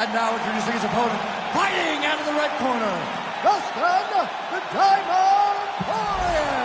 And now introducing his opponent, fighting out of the red corner, Dustin the Diamond Poirier.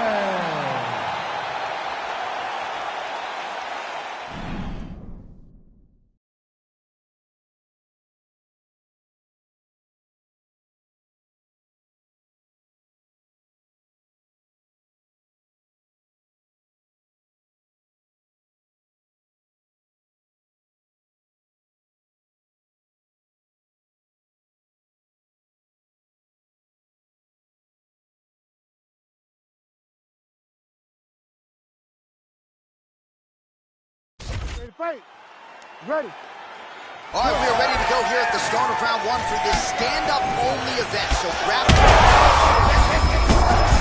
Fight. Ready. All right, we are ready to go here at the start of round one for this stand-up only event. So grab.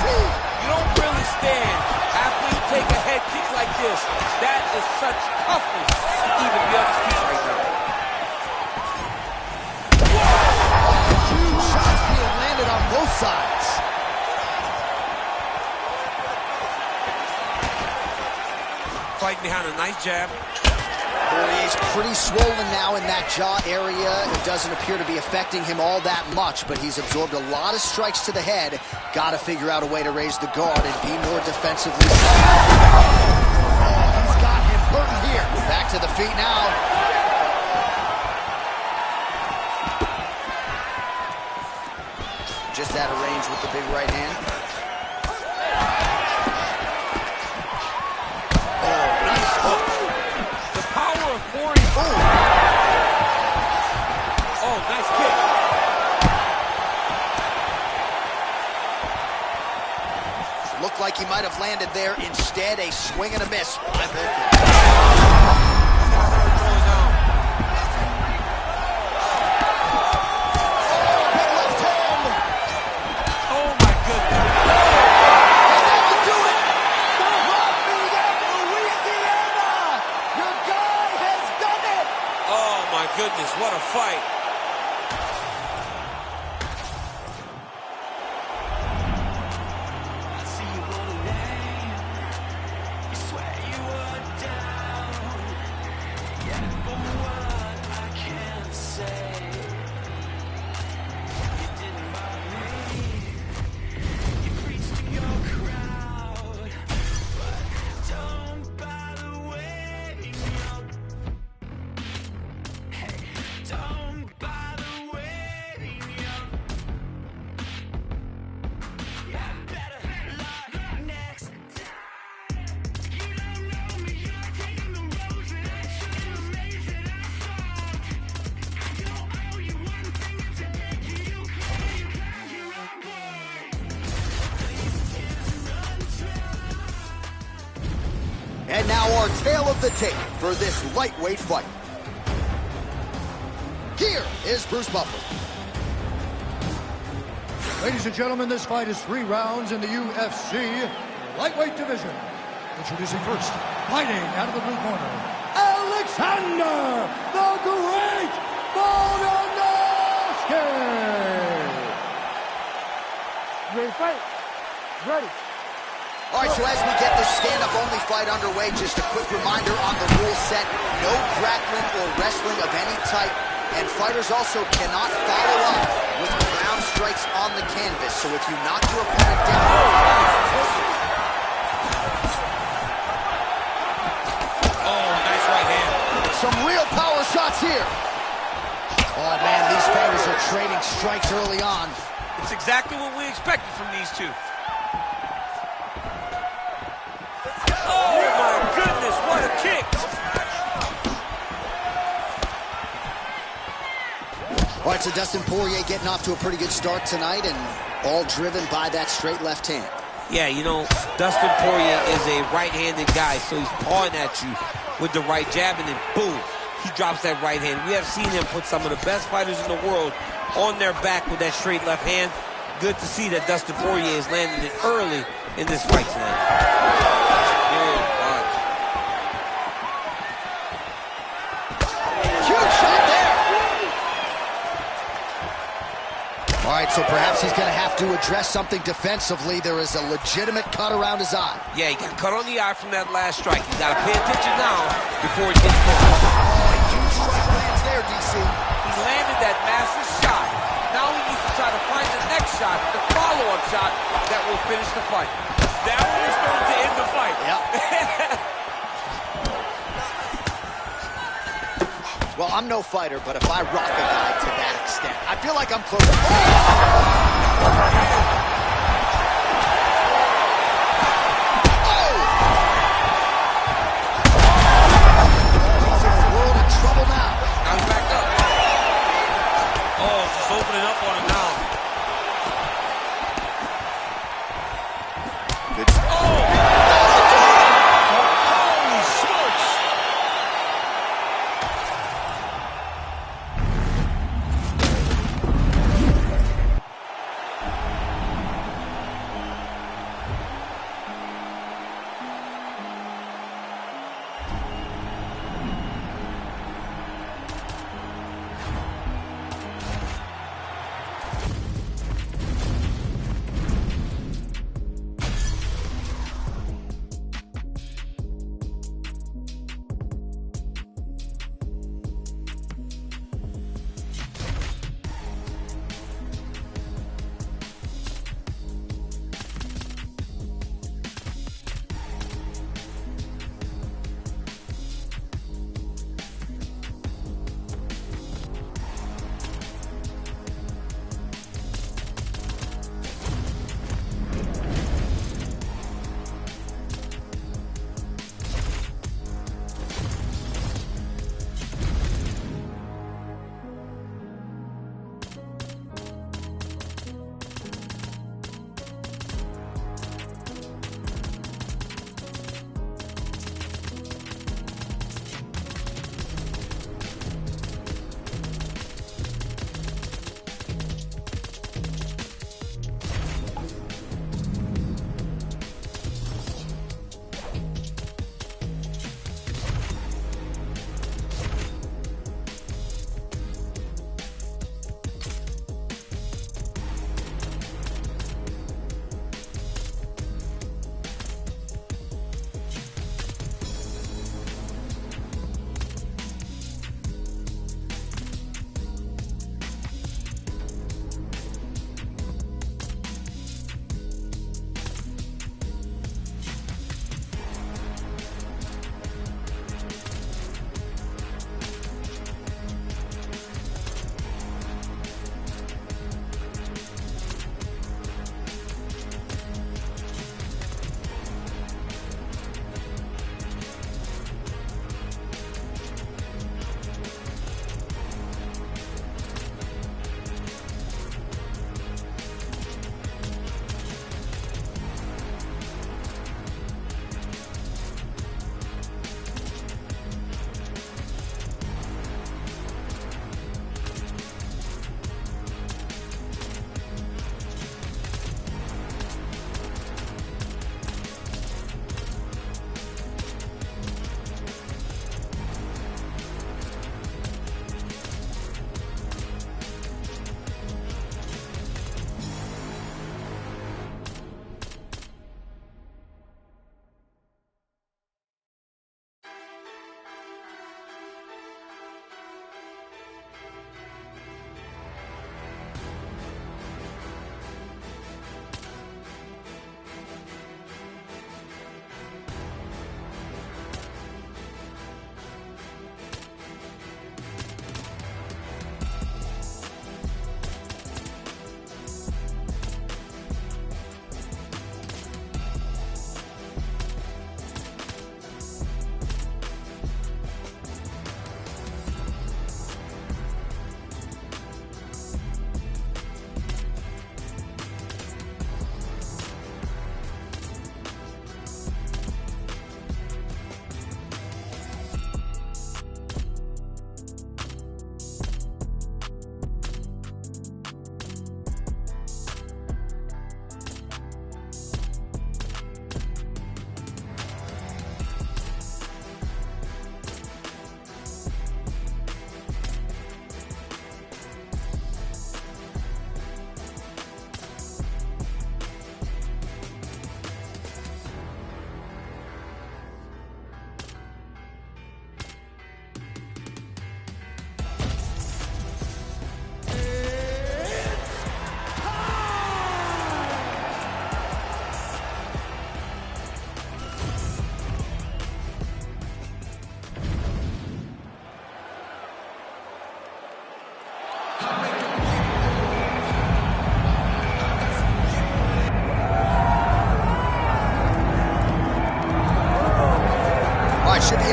You don't really stand after you take a head kick like this. That is such toughness to even be on his feet right now. Huge shots being landed on both sides. Fighting behind a nice jab. Poirier's pretty swollen now in that jaw area. It doesn't appear to be affecting him all that much, but he's absorbed a lot of strikes to the head. Got to figure out a way to raise the guard and be more defensively sound. Oh, he's got him hurting here. Back to the feet now. Just out of range with the big right hand. Oh, nice kick. Looked like he might have landed there. Instead, a swing and a miss. Goodness, what a fight. I see you run away. You swear you were down. Yeah, but what I can't say. You didn't bother me. You preached to your crowd. But don't bother waiting up. Don't bother waiting up. You better luck next time. You don't know me, you're taking the road that I shouldn't have made that I thought. I don't owe you one thing to beg you, you can't, you're on board. This is And now our tale of the tape for this lightweight fight. Here is Bruce Buffer. Ladies and gentlemen, this fight is 3 rounds in the UFC lightweight division. Introducing first, fighting out of the blue corner, Alexander the Great Volkanovski. Ready. Fight. Ready. All right, so as we get this stand-up only fight underway, just a quick reminder on the rule set. No grappling or wrestling of any type. And fighters also cannot follow up with ground strikes on the canvas. So if you knock your opponent down... Oh, nice right hand. Some real power shots here. Oh, man, these fighters are trading strikes early on. It's exactly what we expected from these two. Oh, my goodness, what a kick. All right, so Dustin Poirier getting off to a pretty good start tonight, and all driven by that straight left hand. Yeah, you know, Dustin Poirier is a right-handed guy, so he's pawing at you with the right jab, and then boom, he drops that right hand. We have seen him put some of the best fighters in the world on their back with that straight left hand. Good to see that Dustin Poirier is landing it early in this fight tonight. All right, so perhaps he's going to have to address something defensively. There is a legitimate cut around his eye. Yeah, he got cut on the eye from that last strike. He's got to pay attention now before he gets caught. Oh, he shot that will finish the fight. That one is going to end the fight. Yep. Well, I'm no fighter, but if I rock a guy to that extent, I feel like I'm close. Opening up on him now. Good. Holy smokes!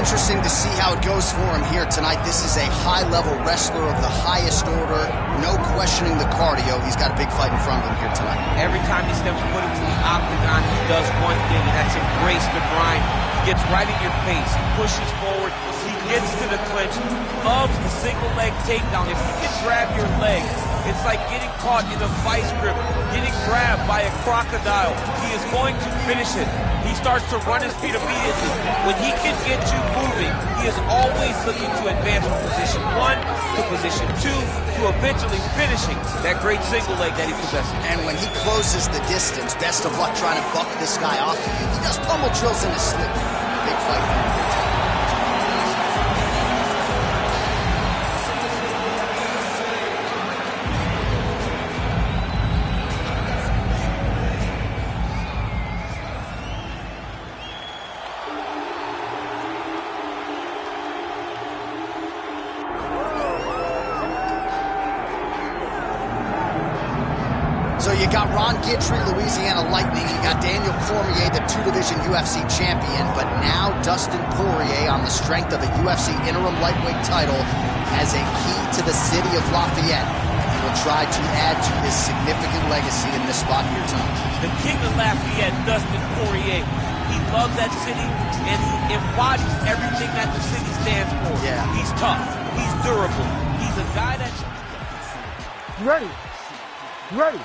interesting to see how it goes for him here tonight. This is a high-level wrestler of the highest order. No questioning the cardio. He's got a big fight in front of him here tonight. Every time he steps foot into the octagon, he does one thing, and that's embrace the grind. He gets right in your face. He pushes forward. He gets to the clinch. Loves the single leg takedown. If he can grab your leg, it's like getting caught in a vice grip, getting grabbed by a crocodile. He is going to finish it. He starts to run his feet immediately. When he can get you moving, he is always looking to advance from position 1 to position 2 to eventually finishing that great single leg that he possesses. And when he closes the distance, best of luck trying to buck this guy off of you. He does pummel drills in his sleep. Big fight for him. So you got Ron Guidry, Louisiana Lightning. You got Daniel Cormier, the two-division UFC champion. But now Dustin Poirier, on the strength of a UFC interim lightweight title, has a key to the city of Lafayette. And he will try to add to his significant legacy in this spot here tonight. The king of Lafayette, Dustin Poirier. He loves that city, and he embodies everything that the city stands for. Yeah. He's tough. He's durable. He's a guy that... You ready? You ready?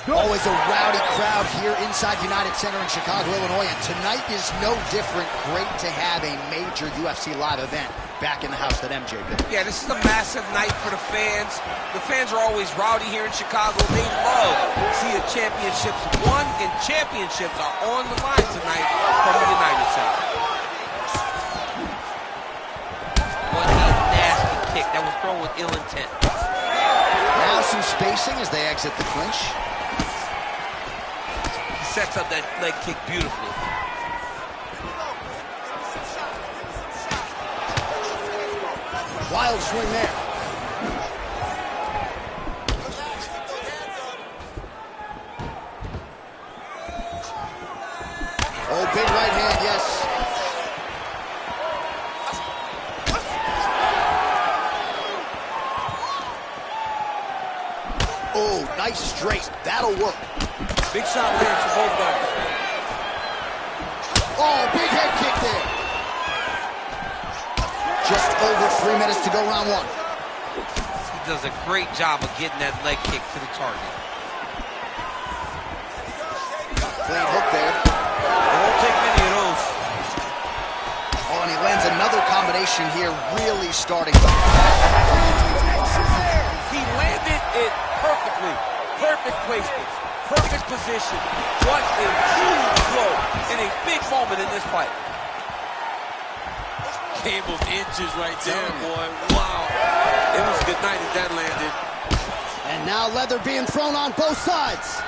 Always a rowdy crowd here inside United Center in Chicago, Illinois, and tonight is no different. Great to have a major UFC live event back in the house that MJ built. Yeah, this is a massive night for the fans. The fans are always rowdy here in Chicago. They love seeing championships won, and championships are on the line tonight from the United Center. What a nasty kick that was thrown with ill intent. Now some spacing as they exit the clinch. Sets up that leg kick beautifully. Wild swing there. Oh, big right hand, yes. Oh, nice straight. That'll work. Big shot lands for both guys. Oh, big head kick there. Just over 3 minutes to go, round 1. He does a great job of getting that leg kick to the target. Clean hook there. It won't take many of those. Oh, and he lands another combination here, really starting. He landed it perfectly. Perfect placement. Perfect position. What a huge blow in a big moment in this fight. Game of inches right there, boy. Wow. It was a good night as that landed. And now leather being thrown on both sides.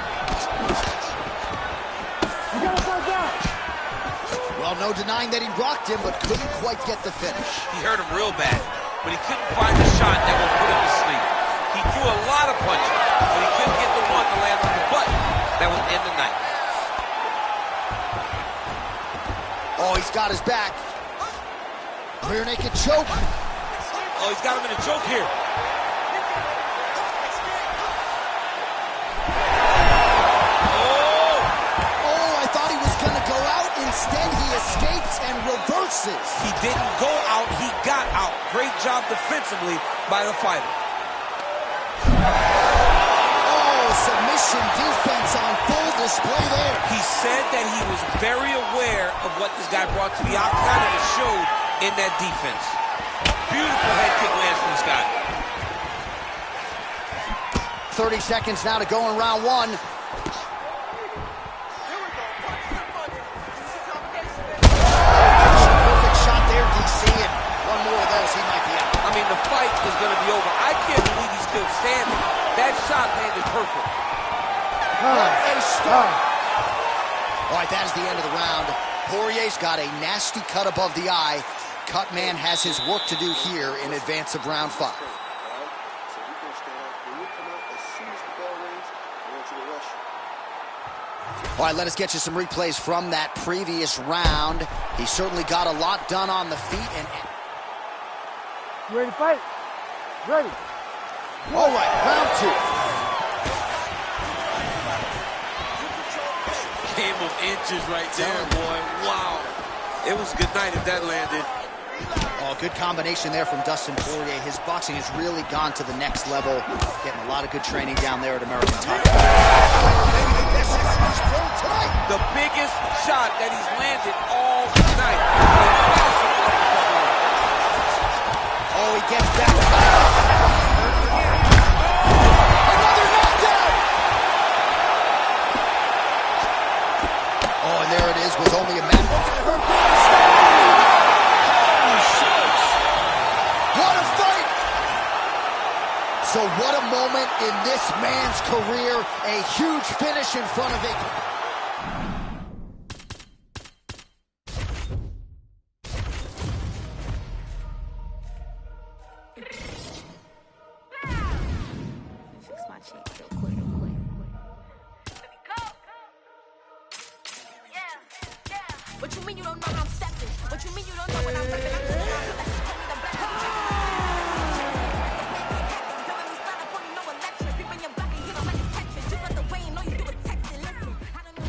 You gotta fight back. Well, no denying that he rocked him, but couldn't quite get the finish. He hurt him real bad, but he couldn't find the shot that would put him to sleep. He threw a lot of punches, but he couldn't get the one to land on the button that would end the night. Oh, he's got his back. Rear naked choke. Oh, he's got him in a choke here. Oh, I thought he was going to go out. Instead, he escapes and reverses. He didn't go out, he got out. Great job defensively by the fighter. Oh, submission defense on full display there. He said that he was very aware of what this guy brought to the octagon, and it showed in that defense. Beautiful head kick lands from this guy. 30 seconds now to go in round 1. Perfect shot there, DC, and one more of those, he might be out. I mean, the fight is going to be over. I can't believe he's still standing. That shot landed perfect. A start. All right, that is the end of the round. Poirier's got a nasty cut above the eye. Cutman has his work to do here in advance of round 5. So we're going to start off. When you come out, as soon as the bell rings, I want you to rush. All right, let us get you some replays from that previous round. He certainly got a lot done on the feet. And You ready to fight? Ready. all right, round two. Game of inches right there, boy. Wow. It was a good night if that landed. Oh, good combination there from Dustin Poirier. His boxing has really gone to the next level. Getting a lot of good training down there at American Top. The biggest shot that he's landed all night. Oh, he gets back. Another knockdown. Oh, and there it is. Was only a man. What a fight! So what a moment in this man's career. A huge finish in front of it. Fix my cheek real quick. What you mean you don't know when I'm stepping? What you mean you don't know when I'm stepping? I'm just around the left. Tell me the black. Telling me start up on you, no election. People in your back and you don't like attention. Just let the way you know you do a texting. Listen, I don't know.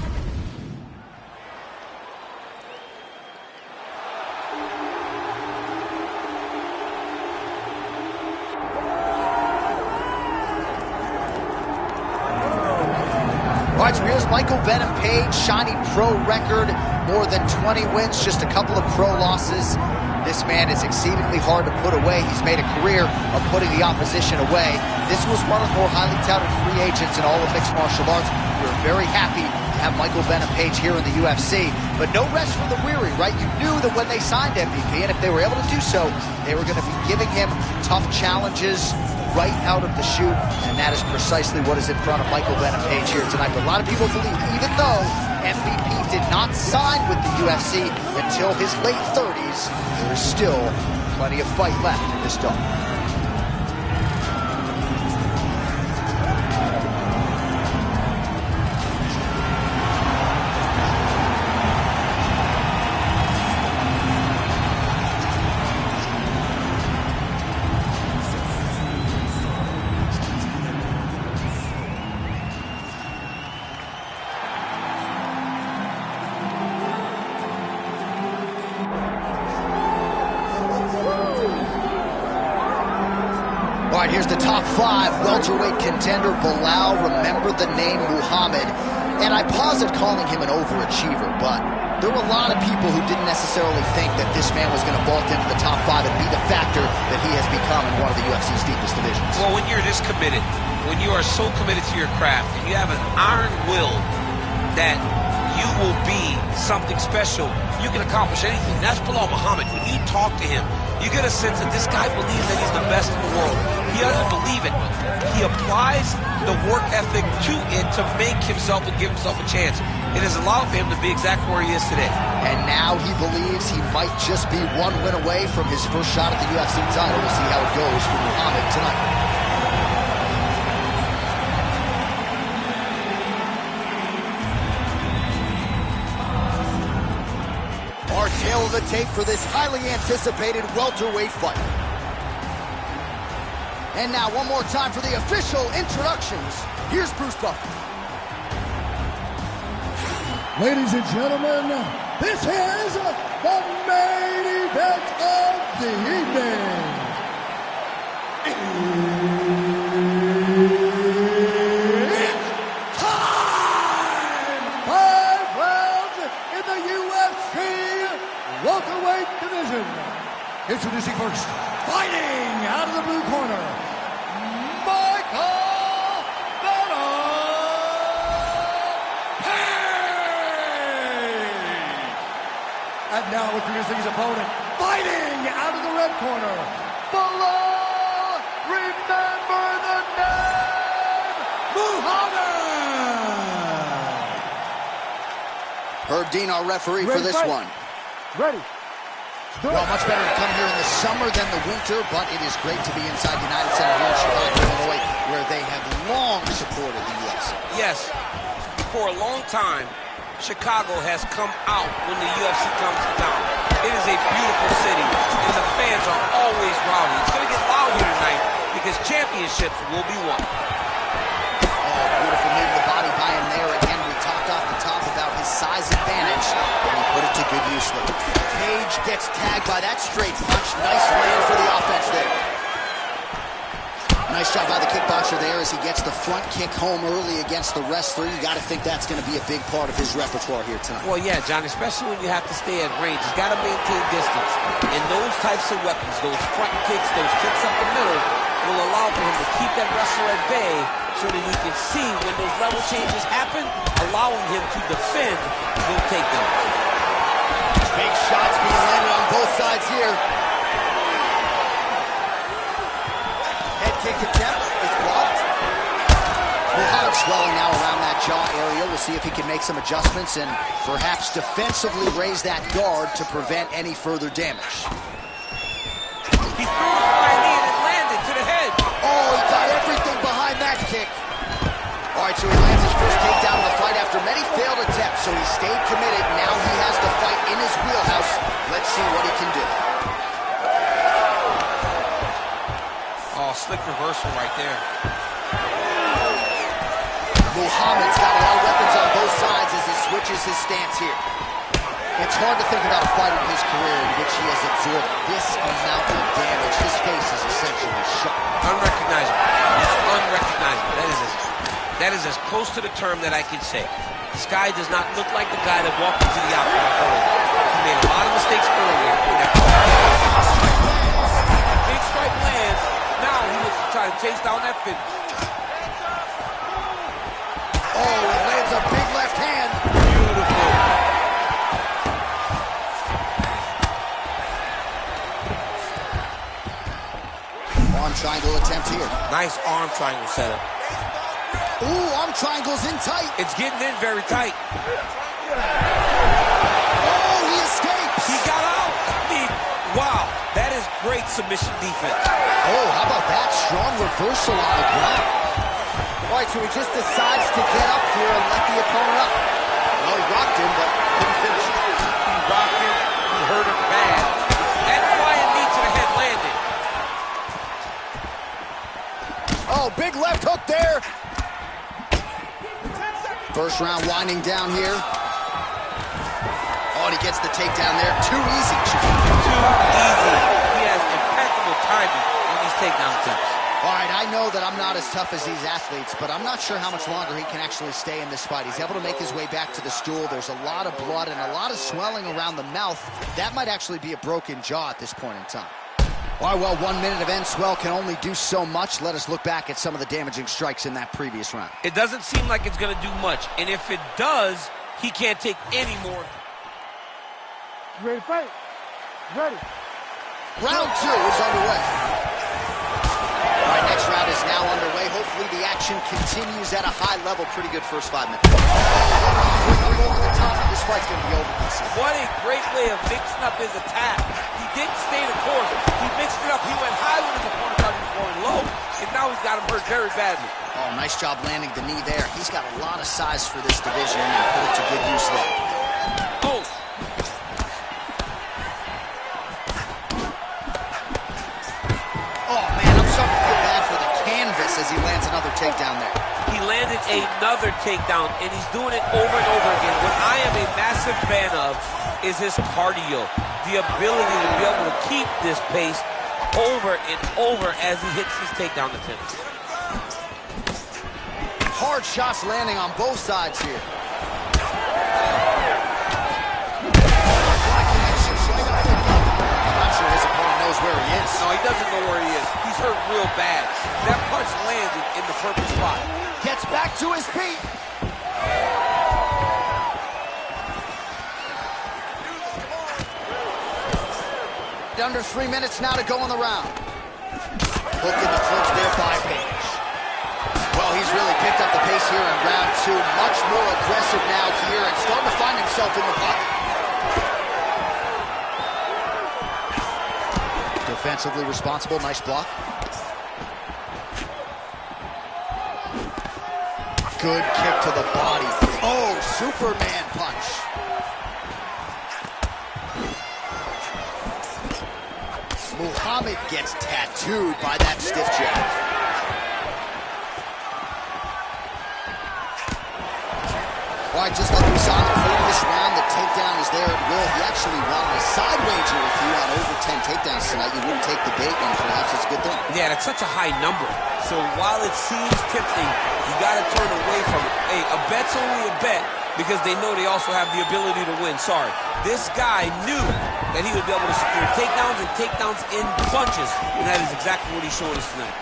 All right, so here's Michael Venom Page, shiny pro record, more than 20 wins, just a couple of pro losses. This man is exceedingly hard to put away. He's made a career of putting the opposition away. This was one of the more highly touted free agents in all of mixed martial arts. We're very happy to have Michael Venom Page here in the UFC, but no rest for the weary, right? You knew that when they signed MVP, and if they were able to do so, they were going to be giving him tough challenges right out of the chute, and that is precisely what is in front of Michael Venom Page here tonight. But a lot of people believe, even though MVP did not sign with the UFC until his late 30s, there is still plenty of fight left in this dog. All right, here's the top five. Welterweight contender Belal. Remember the name Muhammad. And I paused calling him an overachiever, but there were a lot of people who didn't necessarily think that this man was going to vault into the top five and be the factor that he has become in one of the UFC's deepest divisions. Well, when you're this committed, when you are so committed to your craft, and you have an iron will that you will be something special, you can accomplish anything. That's Belal Muhammad. When you talk to him, you get a sense that this guy believes that he's the best in the world. He doesn't believe it, but he applies the work ethic to it to make himself and give himself a chance. It has allowed him to be exactly where he is today. And now he believes he might just be one win away from his first shot at the UFC title. We'll see how it goes for Muhammad tonight. Our tail of the tape for this highly anticipated welterweight fight. And now one more time for the official introductions. Here's Bruce Buffer. Ladies and gentlemen, this is the main event of the evening. It's time! 5 rounds in the UFC welterweight division. Introducing first, fighting out of the blue corner, Michael Venom Page. And now introducing his opponent, fighting out of the red corner, Belal, remember the name, Muhammad. Herb Dean, our referee for this one. Ready. Well, much better to come here in the summer than the winter, but it is great to be inside the United Center here in Chicago, Illinois, where they have long supported the UFC. Yes, for a long time, Chicago has come out when the UFC comes to town. It is a beautiful city, and the fans are always rowdy. It's going to get loud here tonight because championships will be won. Oh, beautiful knee to the body by him there. Again, we talked off the top about his size advantage, and he put it to good use there. Page gets tagged by that straight punch. Nice land for the offense there. Nice job by the kickboxer there as he gets the front kick home early against the wrestler. You got to think that's going to be a big part of his repertoire here tonight. Well, yeah, John, especially when you have to stay at range. He's got to maintain distance. And those types of weapons, those front kicks, those kicks up the middle, will allow for him to keep that wrestler at bay so that he can see when those level changes happen, allowing him to defend those takedowns. Big shots being landed on both sides here. Head kick attempt is blocked. Muhammad swelling now around that jaw area. We'll see if he can make some adjustments and perhaps defensively raise that guard to prevent any further damage. He threw a flying knee and it landed to the head. Oh, he got everything behind that kick. All right, so he lands his first takedown of the fight after many failed attempts, so he stayed committed. Now he has to fight in his wheelhouse. Let's see what he can do. Oh, slick reversal right there. Muhammad's got a lot of weapons on both sides as he switches his stance here. It's hard to think about a fight in his career in which he has absorbed this amount of damage. His face is essentially shot. Unrecognizable. It's unrecognizable. That is as close to the term that I can say. This guy does not look like the guy that walked into the octagon earlier. He made a lot of mistakes earlier. Big strike lands. Now he looks to try to chase down that finish. Oh, he lands a big left hand. Beautiful. Arm triangle attempt here. Nice arm triangle setup. Ooh, arm triangle's in tight. It's getting in very tight. Oh, he escapes. He got out. I mean, wow. That is great submission defense. Oh, how about that? Strong reversal on the ground. All right, so he just decides to get up here and let the opponent up. Well, he rocked him, but couldn't finish it. He rocked him. He hurt him bad. That flying knee to the head landed. Oh, big left hook there. First round winding down here. Oh, and he gets the takedown there. Too easy, Chief. Too easy. He has impeccable timing on these takedown attempts. All right, I know that I'm not as tough as these athletes, but I'm not sure how much longer he can actually stay in this fight. He's able to make his way back to the stool. There's a lot of blood and a lot of swelling around the mouth. That might actually be a broken jaw at this point in time. All right, well, 1 minute of end swell can only do so much. Let us look back at some of the damaging strikes in that previous round. It doesn't seem like it's going to do much. And if it does, he can't take any more. You ready to fight? Ready. Round 2 is underway. All right, next round is now underway. Hopefully the action continues at a high level. Pretty good first 5 minutes. Over the top. This fight's going to be over. What a great way of mixing up his attack. He didn't stay the course. He mixed it up. He went high when his opponent thought he was going low. And now he's got him hurt very badly. Oh, nice job landing the knee there. He's got a lot of size for this division and put it to good use there. Oh. Oh, man, I'm starting to feel bad for the canvas as he lands another takedown there. He landed another takedown, and he's doing it over and over again. What I am a massive fan of is his cardio, the ability to be able to keep this pace over and over as he hits his takedown attempts. Hard shots landing on both sides here. I'm not sure his opponent knows where he is. No, he doesn't know where he is. He's hurt real bad. That punch landed in the perfect spot. Gets back to his feet. Under 3 minutes now to go in the round. Hook in the clinch there by Page. Well, he's really picked up the pace here in round 2. Much more aggressive now here and starting to find himself in the pocket. Defensively responsible. Nice block. Good kick to the body. Oh, Superman punch. Muhammad gets tattooed by that stiff jab. All right, just like we saw in the previous round, the takedown is there at will. He actually wanted a side wager with you on over 10 takedowns tonight. You wouldn't take the bait, and perhaps it's a good thing. Yeah, that's such a high number. So while it seems tempting, you got to turn away from it. Hey, a bet's only a bet because they know they also have the ability to win. Sorry. This guy knew that he would be able to secure takedowns and takedowns in punches, and that is exactly what he's showing us tonight.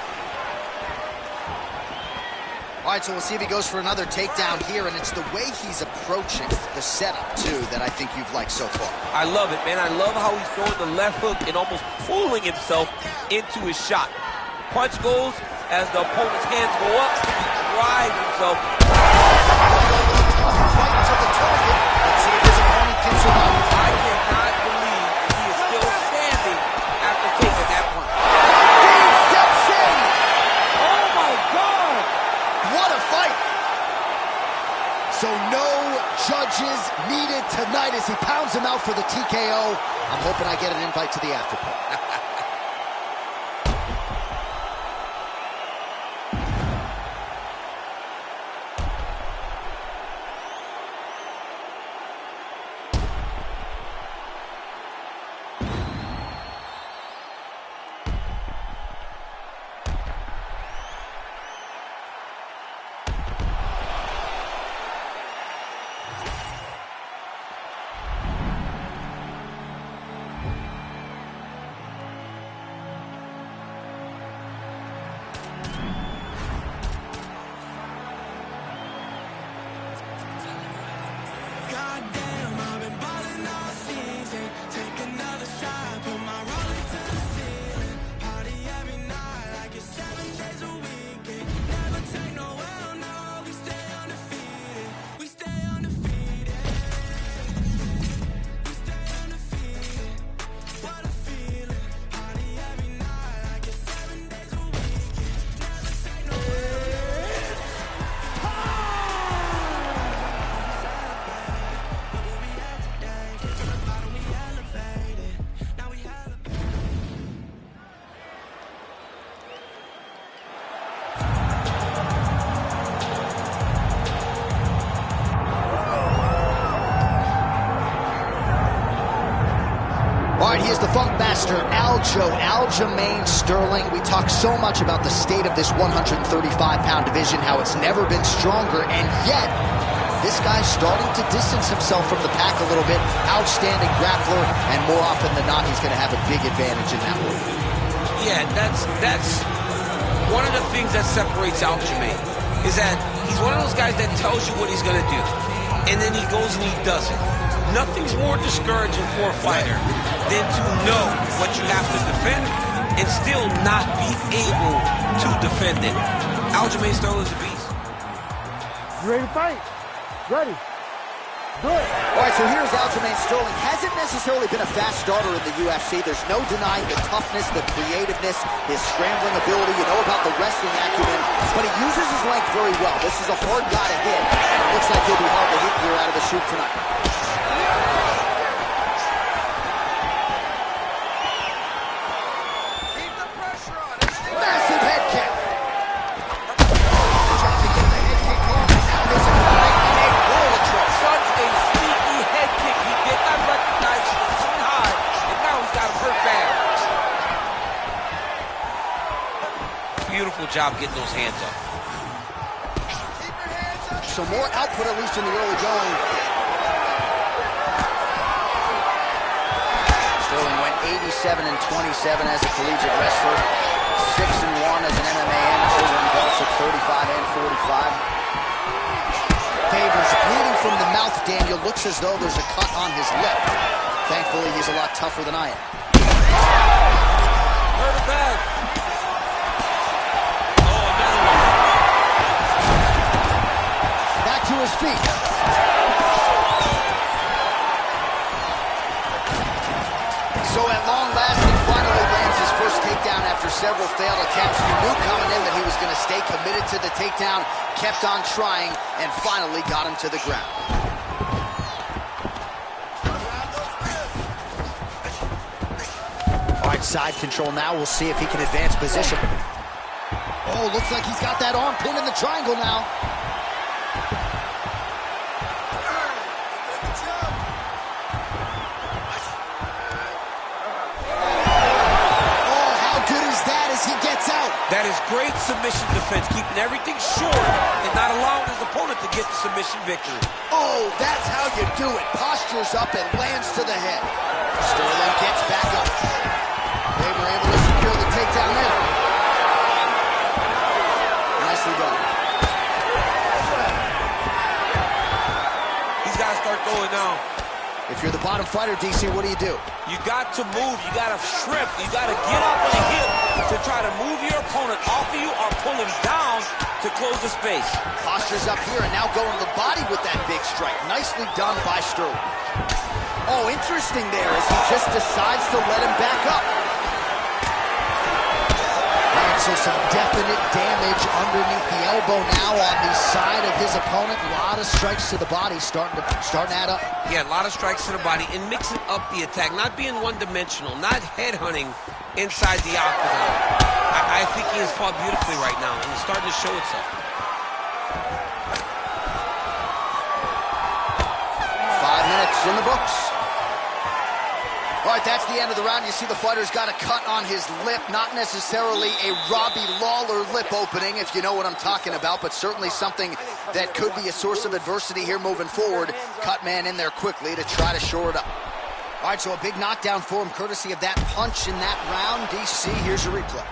All right, so we'll see if he goes for another takedown here, and it's the way he's approaching the setup, too, that I think you've liked so far. I love it, man. I love how he's throwing the left hook and almost pulling himself into his shot. Punch goes as the opponent's hands go up, drives himself. Right to the target. Let's see if his opponent can survive. I cannot believe he is still standing after taking that punch. Dave steps in. Oh my God! What a fight! So no judges needed tonight as he pounds him out for the TKO. I'm hoping I get an invite to the after party. Goddamn, I've been ballin' all season. Take another shot, put my roller to the ceiling. Party every night like it's 7 days a week. Never take no L, no, we stay undefeated. We stay undefeated. We stay undefeated. What a feeling. Party every night like it's 7 days a week. Never take no All right, he is the Funk Master, Aljamain Sterling. We talk so much about the state of this 135-pound division, how it's never been stronger, and yet this guy's starting to distance himself from the pack a little bit. Outstanding grappler, and more often than not, he's going to have a big advantage in that one. Yeah, that's one of the things that separates Aljamain, is that he's one of those guys that tells you what he's going to do, and then he goes and he does it. Nothing's more discouraging for a fighter than to know what you have to defend and still not be able to defend it. Aljamain Sterling's a beast. You ready to fight? Ready. Do it. All right, so here's Aljamain Sterling. Hasn't necessarily been a fast starter in the UFC. There's no denying the toughness, the creativeness, his scrambling ability. You know about the wrestling acumen, but he uses his length very well. This is a hard guy to hit. It looks like he'll be hard to hit here out of the chute tonight. Massive head kick. Tries to get the head kick off, and now his opponent in a world of trouble. Such a sneaky head kick. He did not recognize it was coming hard, and now he's got him hurt bad. Beautiful job getting those hands up. So more output, at least in the early going. Sterling went 87 and 27 as a collegiate wrestler, 6 and 1 as an MMA amateur, winning belts at 35 and 45. Favors bleeding from the mouth. Daniel looks as though there's a cut on his lip. Thankfully, he's a lot tougher than I am. Hurt it bad. Oh, another one. Back to his feet. So at long last, he finally lands his first takedown after several failed attempts. You knew coming in that he was going to stay committed to the takedown, kept on trying, and finally got him to the ground. right, side control now. We'll see if he can advance position. Oh, looks like he's got that arm pinned in the triangle now. Oh, how good is that as he gets out? That is great submission defense, keeping everything short and not allowing his opponent to get the submission victory. Oh, that's how you do it. Postures up and lands to the head. Sterling gets back up. Faber able to secure the takedown there. Nicely done. He's got to start going now. If you're the bottom fighter, DC, what do? You got to move. You got to shrimp. You got to get up on the hip to try to move your opponent off of you or pull him down to close the space. Postures up here and now going to the body with that big strike. Nicely done by Sterling. Oh, interesting there as he just decides to let him back up. All right, so some definite damage underneath the elbow now on the side of his opponent. A lot of strikes to the body starting to add up. Yeah, a lot of strikes to the body and mixing up the attack, not being one-dimensional, not headhunting inside the octagon. I think he has fought beautifully right now, and it's starting to show itself. 5 minutes in the books. All right, that's the end of the round. You see the fighter's got a cut on his lip. Not necessarily a Robbie Lawler lip opening, if you know what I'm talking about, but certainly something that could be a source of adversity here moving forward. Cut man in there quickly to try to shore it up. All right, so a big knockdown for him, courtesy of that punch in that round. DC, here's your replay.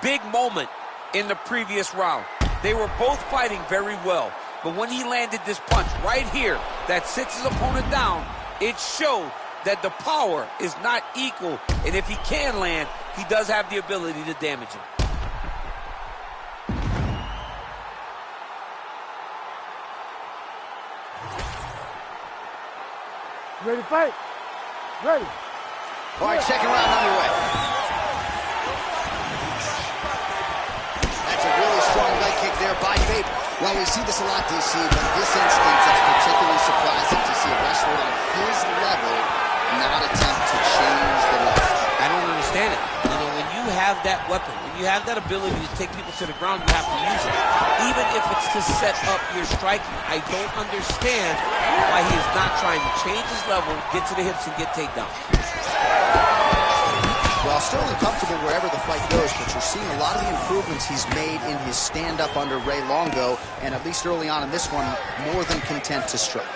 Big moment in the previous round. They were both fighting very well, but when he landed this punch right here that sits his opponent down, it showed that the power is not equal, and if he can land, he does have the ability to damage him. Ready to fight? Ready. All right, second round underway. That's a really strong leg kick there by Faber. Well, we see this a lot, DC, but in this instance, it's particularly surprising to see a wrestler on his level not attempt to change the level. I don't understand it. You know, when you have that weapon, when you have that ability to take people to the ground, you have to use it. Even if it's to set up your striking, I don't understand why he is not trying to change his level, get to the hips, and get takedowns. Well, Sterling comfortable wherever the fight goes, but you're seeing a lot of the improvements he's made in his stand-up under Ray Longo, and at least early on in this one, more than content to strike.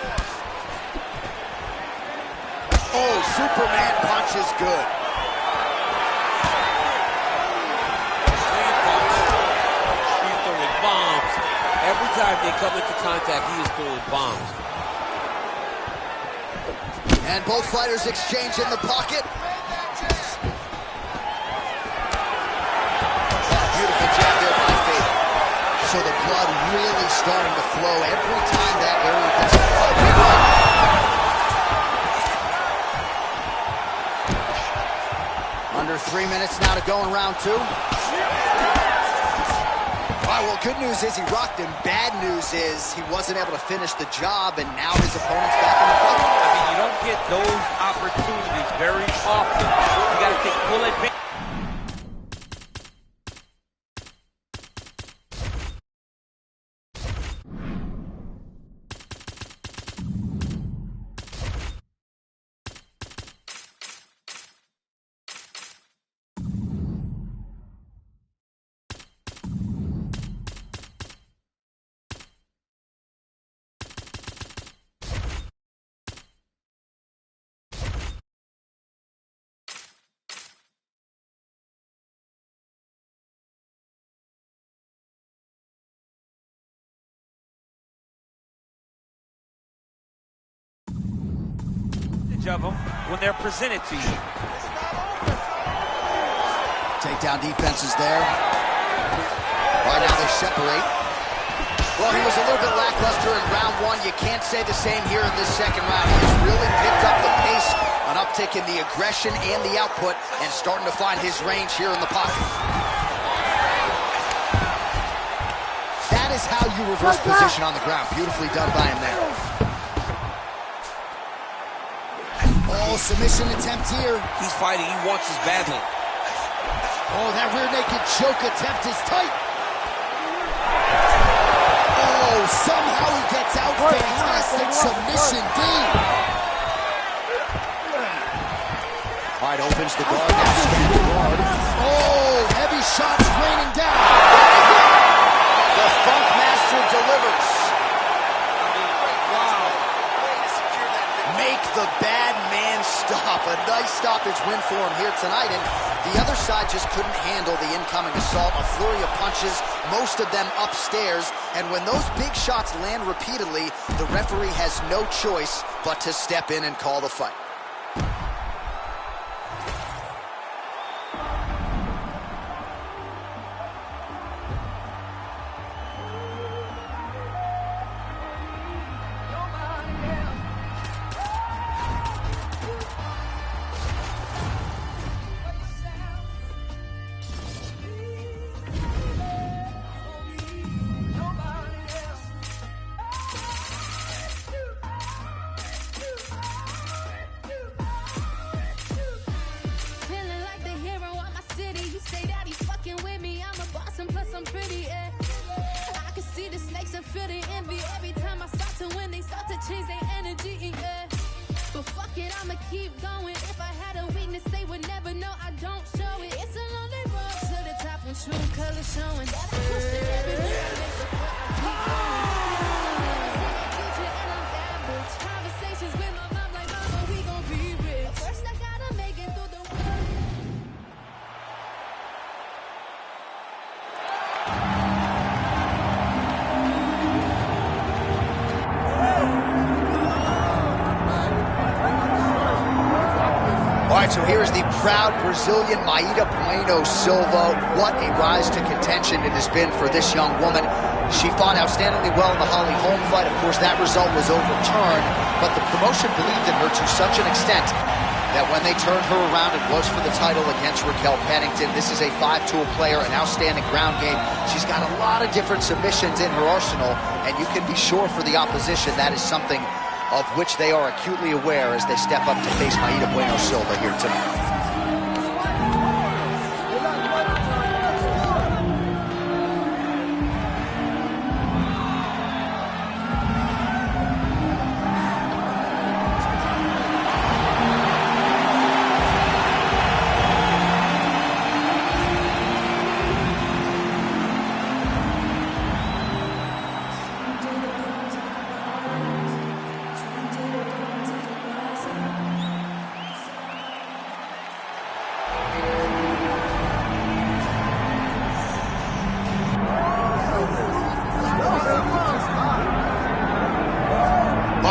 Oh, Superman punch is good. He's throwing bombs. Every time they come into contact, he is throwing bombs. And both fighters exchange in the pocket. Beautiful jab there by Faber. So the blood really starting to flow every time that area gets caught. Under 3 minutes now to go in round two. All right, well, good news is he rocked him. Bad news is he wasn't able to finish the job, and now his opponent's back in the fight. I mean, you don't get those opportunities very often. You got to take full advantage. Of them when they're presented to you. Takedown defense is there. Right now they separate. Well, he was a little bit lackluster in round one. You can't say the same here in this second round. He's really picked up the pace, an uptick in the aggression and the output, and starting to find his range here in the pocket. That is how you reverse position on the ground. Beautifully done by him there. Oh, Oh, submission attempt here. He's fighting. He wants this badly. Oh, that rear naked choke attempt is tight. Oh, somehow he gets out. Fantastic submission, D. All right, opens the guard, now stand the guard. Oh, heavy shots raining down. The Funk Master delivers. Wow. Make the bad man stop. A nice stoppage win for him here tonight. And the other side just couldn't handle the incoming assault. A flurry of punches, most of them upstairs. And when those big shots land repeatedly, the referee has no choice but to step in and call the fight. Feeling like the hero of my city. You say that he's fucking with me. I'm a boss and plus I'm pretty, yeah. I can see the snakes and feel the envy every time I start to win. They start to change their energy, yeah. But fuck it, I'ma keep going. If I had a weakness, they would never know I don't show it. It's a lonely road to the top when true colors showing. That I push it every day. Keep going. Future and I'm that bitch. Conversations with my mom like, mama, we gon' be rich. First I gotta make it through the world. All right, so here's the proud Brazilian Maíra Bueno Silva. What a rise to contention it has been for this young woman. She fought outstandingly well in the Holly Holm fight. Of course, that result was overturned, but the promotion believed in her to such an extent that when they turned her around, it was for the title against Raquel Pennington. This is a five-tool player, an outstanding ground game. She's got a lot of different submissions in her arsenal, and you can be sure for the opposition that is something of which they are acutely aware as they step up to face Maíra Bueno Silva here tonight.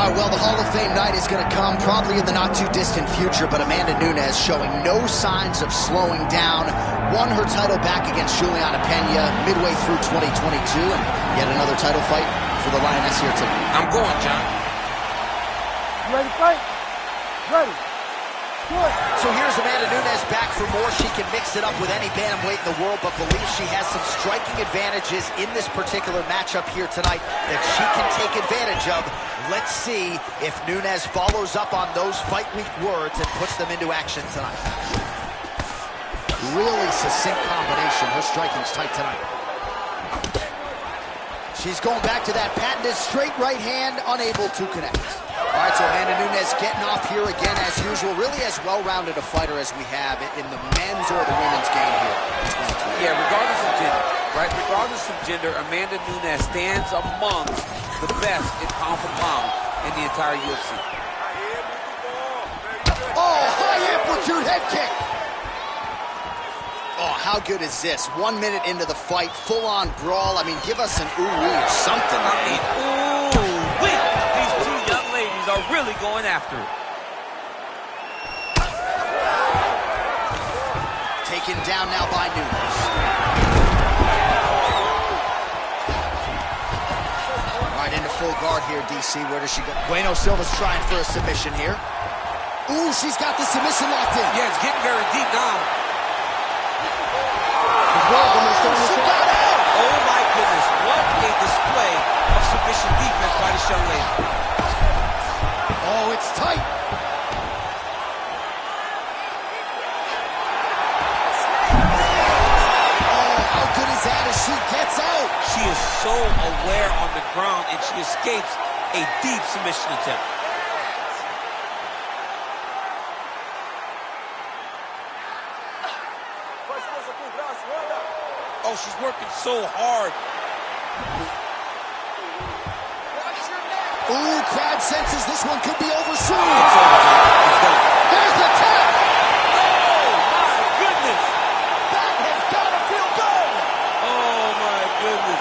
Well, the Hall of Fame night is going to come probably in the not-too-distant future, but Amanda Nunes showing no signs of slowing down. Won her title back against Juliana Pena midway through 2022, and yet another title fight for the Lioness here tonight. I'm going, John. You ready to fight? Ready. Good. So here's Amanda Nunes back for more. She can mix it up with any bantamweight in the world, but believes she has some striking advantages in this particular matchup here tonight that she can take advantage of. Let's see if Nunes follows up on those fight week words and puts them into action tonight. Really succinct combination. Her striking's tight tonight. She's going back to that patented straight right hand, unable to connect. All right, so Amanda Nunes getting off here again as usual. Really as well-rounded a fighter as we have in the men's or the women's game here. Yeah, regardless of gender, right? Regardless of gender, Amanda Nunes stands among the best in pound for pound in the entire UFC. Oh, high amplitude head kick. Oh, how good is this? 1 minute into the fight, full-on brawl. I mean, give us an ooh-wee or something. I mean, ooh-wee. These two young ladies are really going after it. Taken down now by Nunes. All right, into full guard here, DC. Where does she go? Bueno Silva's trying for a submission here. Ooh, she's got the submission locked in. Yeah, it's getting very deep now. She got out. Oh my goodness, what a display of submission defense by this young lady. Oh, it's tight. Flair on the ground, and she escapes a deep submission attempt. Oh, she's working so hard. Ooh, crowd senses this one could be over soon. It's over, John. It's done. There's the tap. Oh, my goodness. That has got to feel good. Oh, my goodness.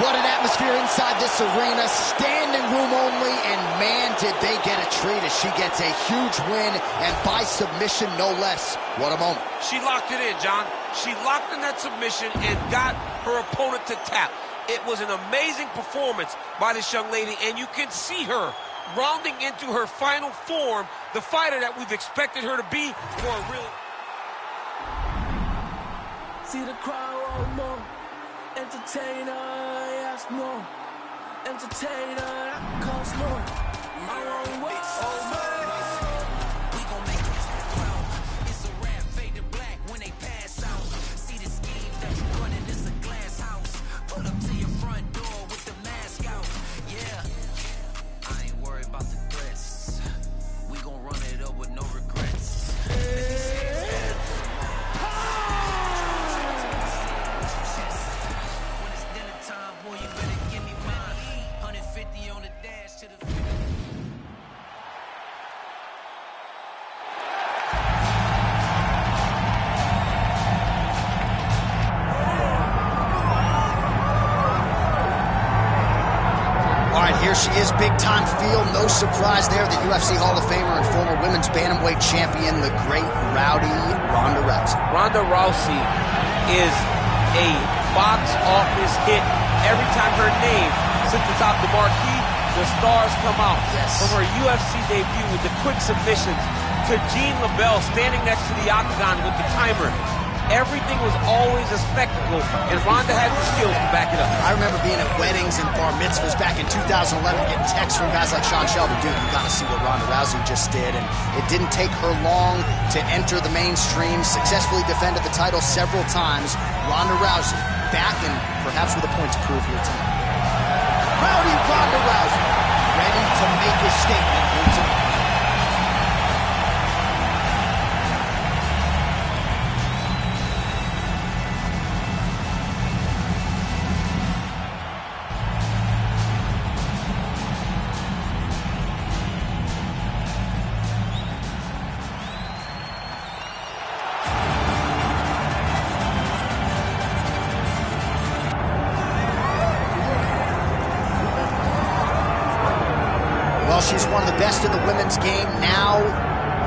What an atmosphere inside this arena. Standing room only, and man, did they get a treat as she gets a huge win, and by submission, no less. What a moment. She locked it in, John. She locked in that submission and got her opponent to tap. It was an amazing performance by this young lady, and you can see her rounding into her final form, the fighter that we've expected her to be for a real... See the crowd want more. Entertainer, yes, more. Entertainer, that costs more. My own words. We gon' make it crowd. It's a rap, fade to black when they pass out. See the scheme that you running, it's a glass house. Pull up to your front door with the mask out. Yeah, I ain't worried about the threats. We gon' run it up with no regrets. When it's dinner time, boy, you better give me money. 150 on the dash to the... All right, here she is, big-time feel. No surprise there, the UFC Hall of Famer and former women's bantamweight champion, the great Rowdy Ronda Rousey. Ronda Rousey is a box office hit. Every time her name sits atop the marquee, the stars come out. Yes. From her UFC debut with the quick submissions to Jean LaBelle standing next to the octagon with the timer. Everything was always a spectacle, and Ronda had the skills to back it up. I remember being at weddings and bar mitzvahs back in 2011, getting texts from guys like Sean Shelby. Dude, you gotta see what Ronda Rousey just did. And it didn't take her long to enter the mainstream, successfully defended the title several times. Ronda Rousey back and perhaps with a point to prove here tonight. Rowdy Ronda Rousey, ready to make his statement here tonight. Well, she's one of the best in the women's game now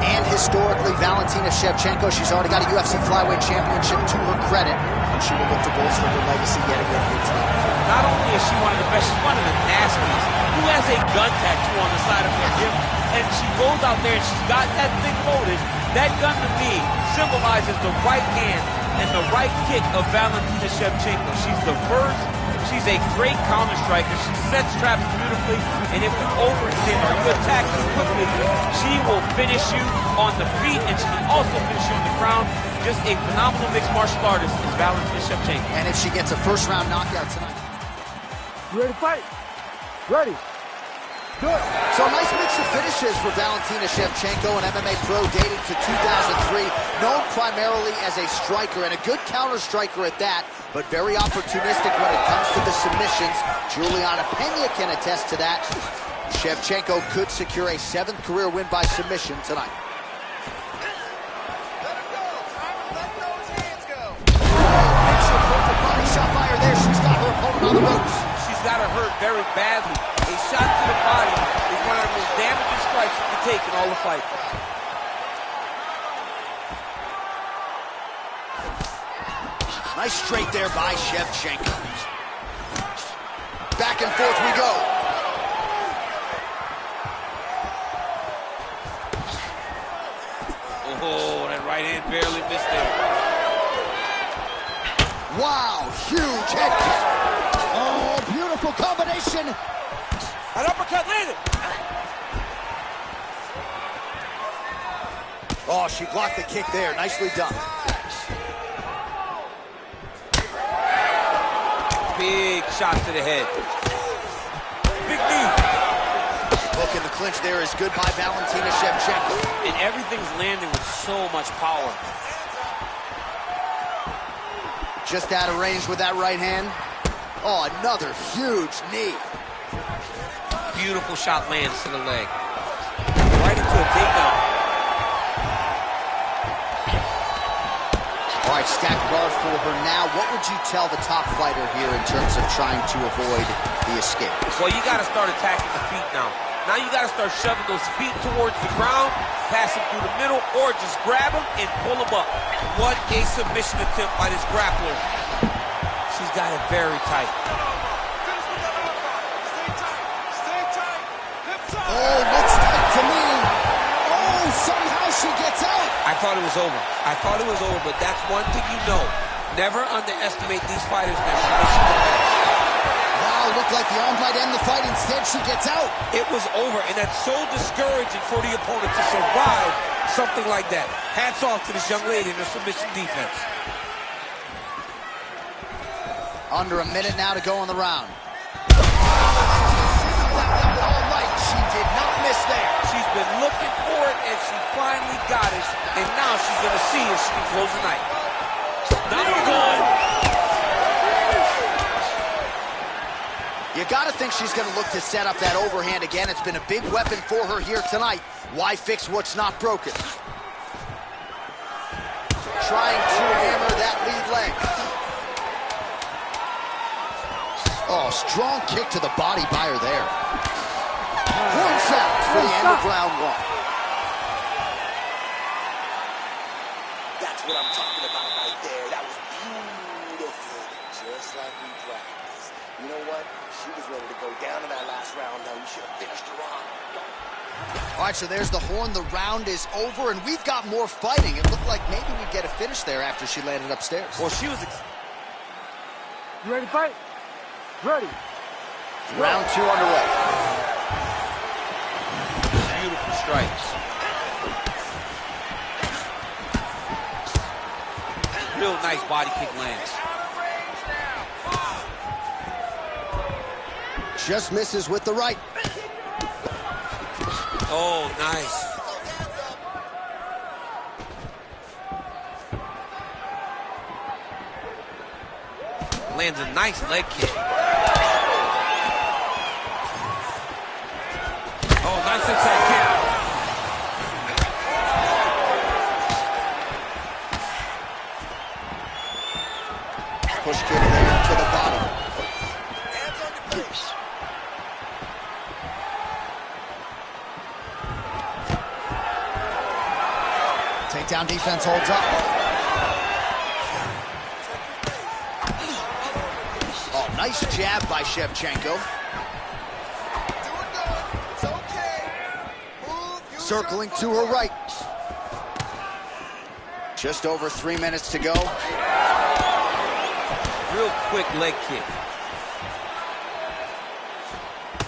and historically. Valentina Shevchenko, she's already got a UFC flyweight championship to her credit, and she will look to bolster her legacy yet again here tonight. Not only is she one of the best, she's one of the nastiest. Who has a gun tattoo on the side of her hip, and she goes out there and she's got that thing loaded. That gun to me symbolizes the right hand and the right kick of Valentina Shevchenko. She's the first. She's a great counter striker. She sets traps beautifully, and if you overextend or you attack her quickly, she will finish you on the feet, and she can also finish you on the ground. Just a phenomenal mixed martial artist is Valentina Shevchenko. And if she gets a first-round knockout tonight. You ready to fight? Ready. Do it. So a nice mix of finishes for Valentina Shevchenko, an MMA pro dating to 2003, known primarily as a striker and a good counter striker at that, but very opportunistic when it comes to the submissions. Juliana Pena can attest to that. Shevchenko could secure a 7th career win by submission tonight. Picture perfect body shot by her there. She's got her opponent on the ropes. She's got her hurt very badly. A shot to the body is one of the most damaging strikes you can take in all the fight. Nice straight there by Shevchenko. Back and forth we go. Oh, that right hand barely missed there. Wow, huge head kick. Oh, beautiful combination. An uppercut landed. Oh, she blocked the kick there. Nicely done. Big shot to the head. Big knee. Hook in the clinch there is good by Valentina Shevchenko. And everything's landing with so much power. Just out of range with that right hand. Oh, another huge knee. Beautiful shot lands to the leg. Right into a takedown. All right, stacked guard for her now. What would you tell the top fighter here in terms of trying to avoid the escape? Well, you got to start attacking the feet now. Now you got to start shoving those feet towards the ground, pass them through the middle, or just grab them and pull them up. What a submission attempt by this grappler. She's got it very tight. Oh, looks tight to me. Oh, somehow she gets out. I thought it was over. I thought it was over, but that's one thing you know. Never underestimate these fighters, man. Wow, looked like the arm might end the fight. Instead, she gets out. It was over, and that's so discouraging for the opponent to survive something like that. Hats off to this young lady in her submission defense. Under a minute now to go in the round. All right, she did not miss there. She's been looking for it, and she finally got it. And now she's going to see if she can close the night. Now we're going. You got to think she's going to look to set up that overhand again. It's been a big weapon for her here tonight. Why fix what's not broken? Trying to hammer that lead leg. Oh, strong kick to the body by her there. Points out for the end of round one. That's what I'm talking about right there. That was beautiful. Just like we practiced. You know what? She was ready to go down in that last round, though. You should have finished her off. All right, so there's the horn. The round is over, and we've got more fighting. It looked like maybe we'd get a finish there after she landed upstairs. Well, she was... You ready to fight? Ready. Round two underway. Beautiful strikes. Real nice body kick lands. Just misses with the right. Oh, nice. Lands a nice leg kick. Oh, nice inside kick. Push kick there to the body. Hands on your face. Takedown defense holds up. Oh, nice jab by Shevchenko. It's okay. Move. Use Circling your to her right. Just over 3 minutes to go. Real quick leg kick.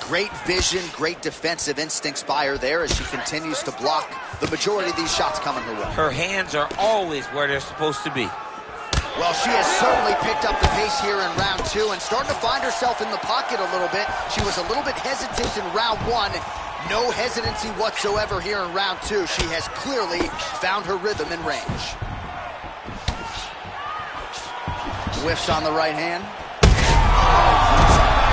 Great vision, great defensive instincts by her there as she continues to block the majority of these shots coming her way. Her hands are always where they're supposed to be. Well, she has certainly picked up the pace here in round two and starting to find herself in the pocket a little bit. She was a little bit hesitant in round one. No hesitancy whatsoever here in round two. She has clearly found her rhythm and range. Whiffs on the right hand.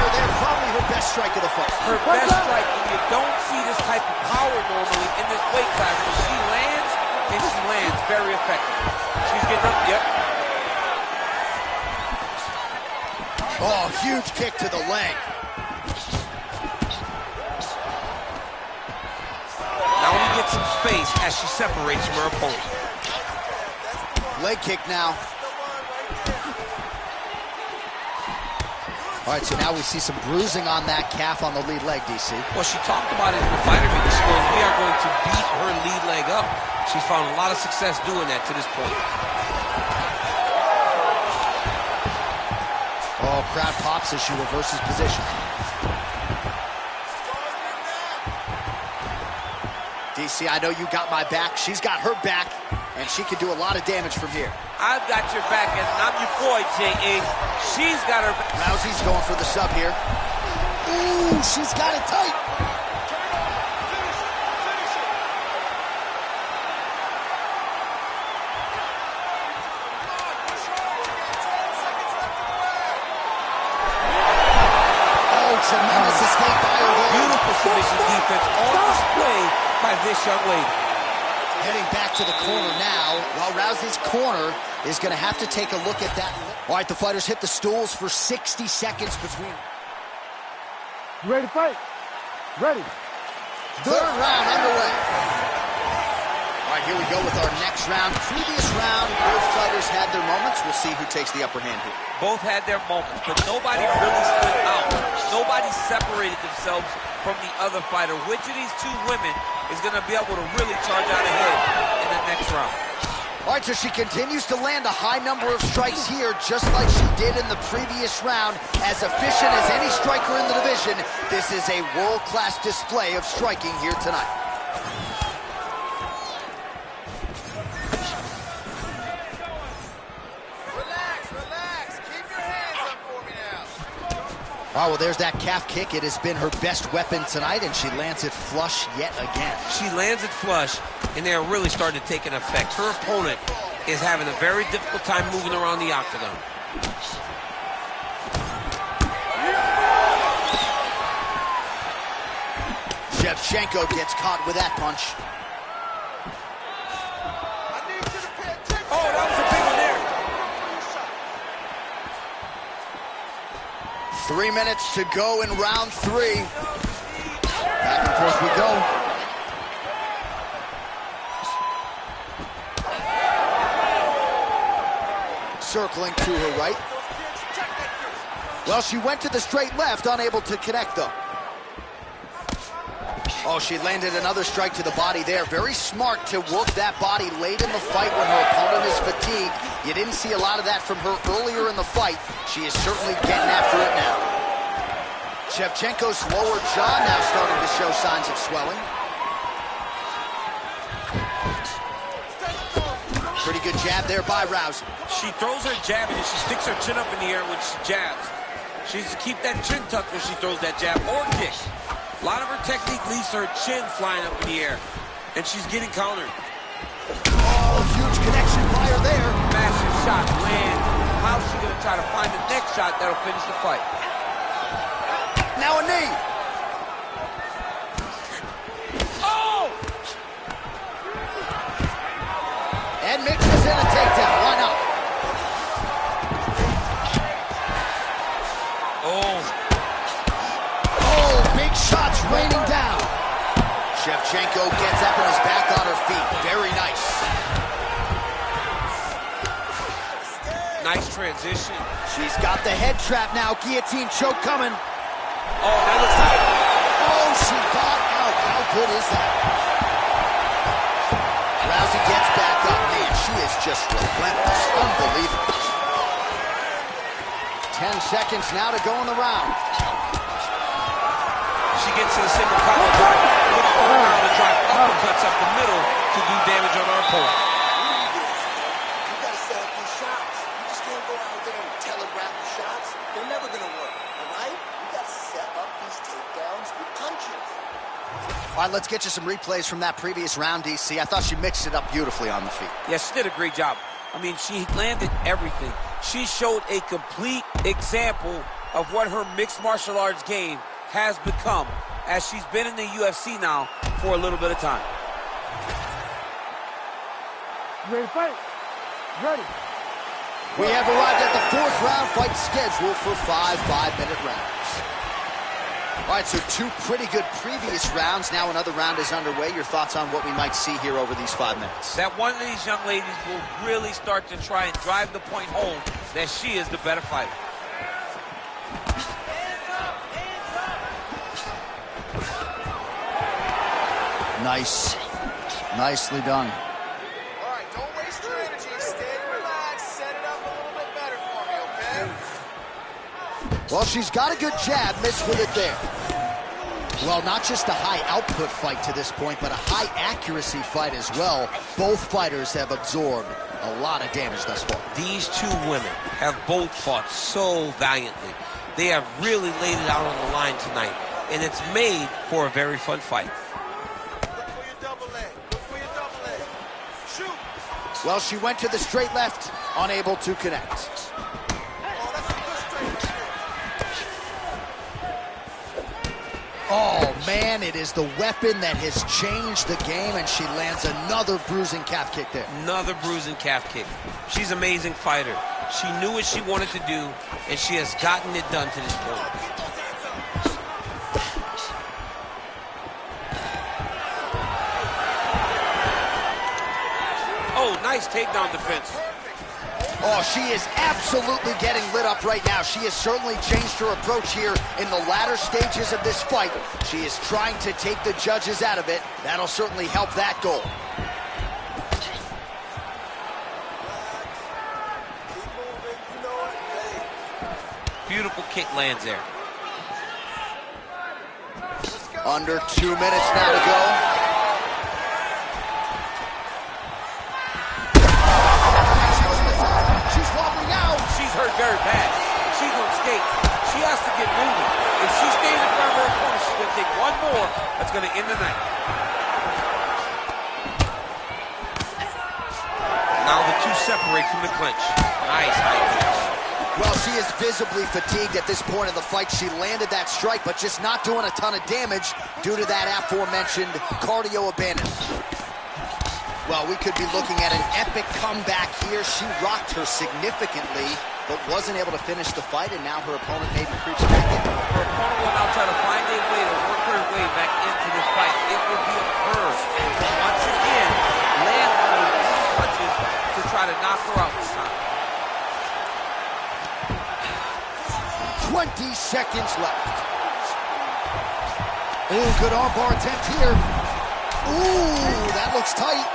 There, probably her best strike of the fight. Her best strike, and you don't see this type of power normally in this weight class, but she lands, and she lands very effectively. She's getting up, yep. Oh, huge kick to the leg. Now we get some space as she separates from her opponent. Leg kick now. All right, so now we see some bruising on that calf on the lead leg, DC. Well, she talked about it in the fighter meeting. She goes, we are going to beat her lead leg up. She's found a lot of success doing that to this point. Oh, crowd pops as she reverses position. DC, I know you got my back. She's got her back, and she can do a lot of damage from here. I've got your back, and I'm your boy, J.A. She's got her back. Rousey's going for the sub here. Ooh, she's got it tight. Tremendous escape by her there. Beautiful submission defense on display by this young lady. Heading back to the corner now, while Rousey's corner is going to have to take a look at that. All right, the fighters hit the stools for 60 seconds between. You ready to fight? Ready. Third round underway. All right, here we go with our next round. Previous round, both fighters had their moments. We'll see who takes the upper hand here. Both had their moments, but nobody really stood out. Nobody separated themselves from the other fighter. Which of these two women is going to be able to really charge out ahead in the next round? All right, so she continues to land a high number of strikes here, just like she did in the previous round. As efficient as any striker in the division, this is a world-class display of striking here tonight. Oh, well, there's that calf kick. It has been her best weapon tonight, and she lands it flush yet again. She lands it flush, and they're really starting to take an effect. Her opponent is having a very difficult time moving around the octagon. Shevchenko gets caught with that punch. Oh, that was a big one there. 3 minutes to go in round 3. Back and forth we go. Circling to her right. Well, she went to the straight left, unable to connect though. Oh, she landed another strike to the body there. Very smart to work that body late in the fight when her opponent is fatigued. You didn't see a lot of that from her earlier in the fight. She is certainly getting after it now. Shevchenko's lower jaw now starting to show signs of swelling. Pretty good jab there by Rousey. She throws her jab and she sticks her chin up in the air when she jabs. She needs to keep that chin tucked when she throws that jab or kick. A lot of her technique leads to her chin flying up in the air, and she's getting countered. Oh, huge connection by her there. Massive shot lands. How's she going to try to find the next shot that'll finish the fight? Now a knee. Oh! And mixes in a takedown. Why not? Oh. Oh, big shots raining down. Shevchenko gets up and is back on her feet. Very nice. Nice transition. She's got the head trap now. Guillotine choke coming. Oh, that looks like... Oh, she got out. How good is that? Rousey gets back up. Man, she is just relentless. Unbelievable. 10 seconds now to go in the round. She gets to the single collar drive. Look for her now to drive uppercuts up the middle to do damage on our opponent. You gotta set up these shots. You just can't go out there and telegraph the shots. They're never gonna work, all right? You gotta set up these takedowns with punches. All right, let's get you some replays from that previous round, DC. I thought she mixed it up beautifully on the feet. Yeah, she did a great job. I mean, she landed everything. She showed a complete example of what her mixed martial arts game has become as she's been in the UFC now for a little bit of time. You ready to fight? Ready. We have arrived at the 4th round fight scheduled for 5 5-minute rounds. All right, so 2 pretty good previous rounds. Now another round is underway. Your thoughts on what we might see here over these 5 minutes? That one of these young ladies will really start to try and drive the point home that she is the better fighter. Nice. Nicely done. All right, don't waste your energy. Stay relaxed. Set it up a little bit better for me, okay? Well, she's got a good jab. Missed with it there. Well, not just a high output fight to this point, but a high accuracy fight as well. Both fighters have absorbed A lot of damage thus far. These two women have both fought so valiantly. They have really laid it out on the line tonight, and it's made for a very fun fight. Well, she went to the straight left, unable to connect. Oh, man, it is the weapon that has changed the game, and she lands another bruising calf kick there. Another bruising calf kick. She's an amazing fighter. She knew what she wanted to do, and she has gotten it done to this point. Oh, nice takedown defense. Oh, she is absolutely getting lit up right now. She has certainly changed her approach here in the latter stages of this fight. She is trying to take the judges out of it. That'll certainly help that goal. Beautiful kick lands there. Under 2 minutes now to go. She's wobbling out. She's hurt very bad. She's on skates. She has to get moving. If she stays in front of her opponent, she's going to take one more. That's going to end the night. Now the two separate from the clinch. Nice high kick. Well, she is visibly fatigued at this point of the fight. She landed that strike, but just not doing a ton of damage due to that aforementioned cardio abandonment. Well, we could be looking at an epic comeback here. She rocked her significantly, but wasn't able to finish the fight, and now her opponent maybe creeps back in. Her opponent will now try to find a way to work her way back into this fight. It will be a curve. But once again, land on those punches to try to knock her out this time. 20 seconds left. Ooh, good armbar attempt here. Ooh, that looks tight.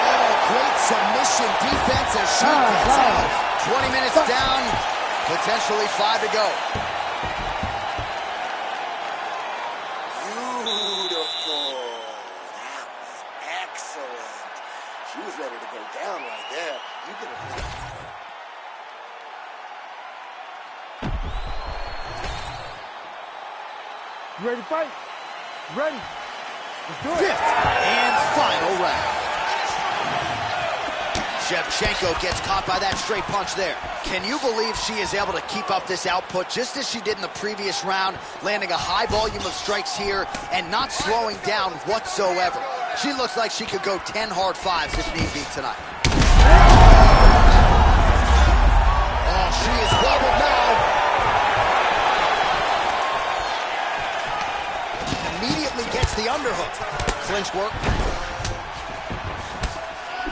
Oh, great submission defense as she gets out. 20 minutes down, potentially 5 to go. Beautiful. That was excellent. She was ready to go down right there. You could have... You ready to fight? Ready. Let's do it. Fifth and final round. Shevchenko gets caught by that straight punch there. Can you believe she is able to keep up this output just as she did in the previous round, landing a high volume of strikes here and not slowing down whatsoever? She looks like she could go 10 hard fives if need be tonight. Oh, she is wobbled now. Immediately gets the underhook. Clinch work.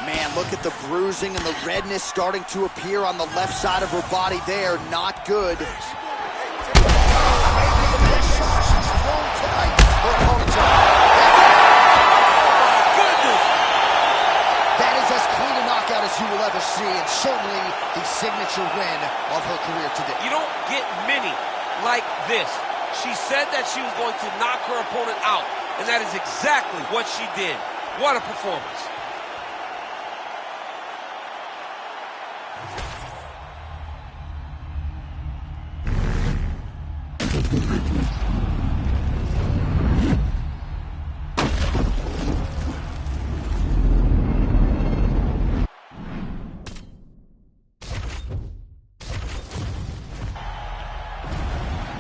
Man, look at the bruising and the redness starting to appear on the left side of her body there. Not good. Maybe the best shot she's thrown tonight. Her opponent's up. Goodness! That is as clean a knockout as you will ever see, and certainly the signature win of her career today. You don't get many like this. She said that she was going to knock her opponent out, and that is exactly what she did. What a performance.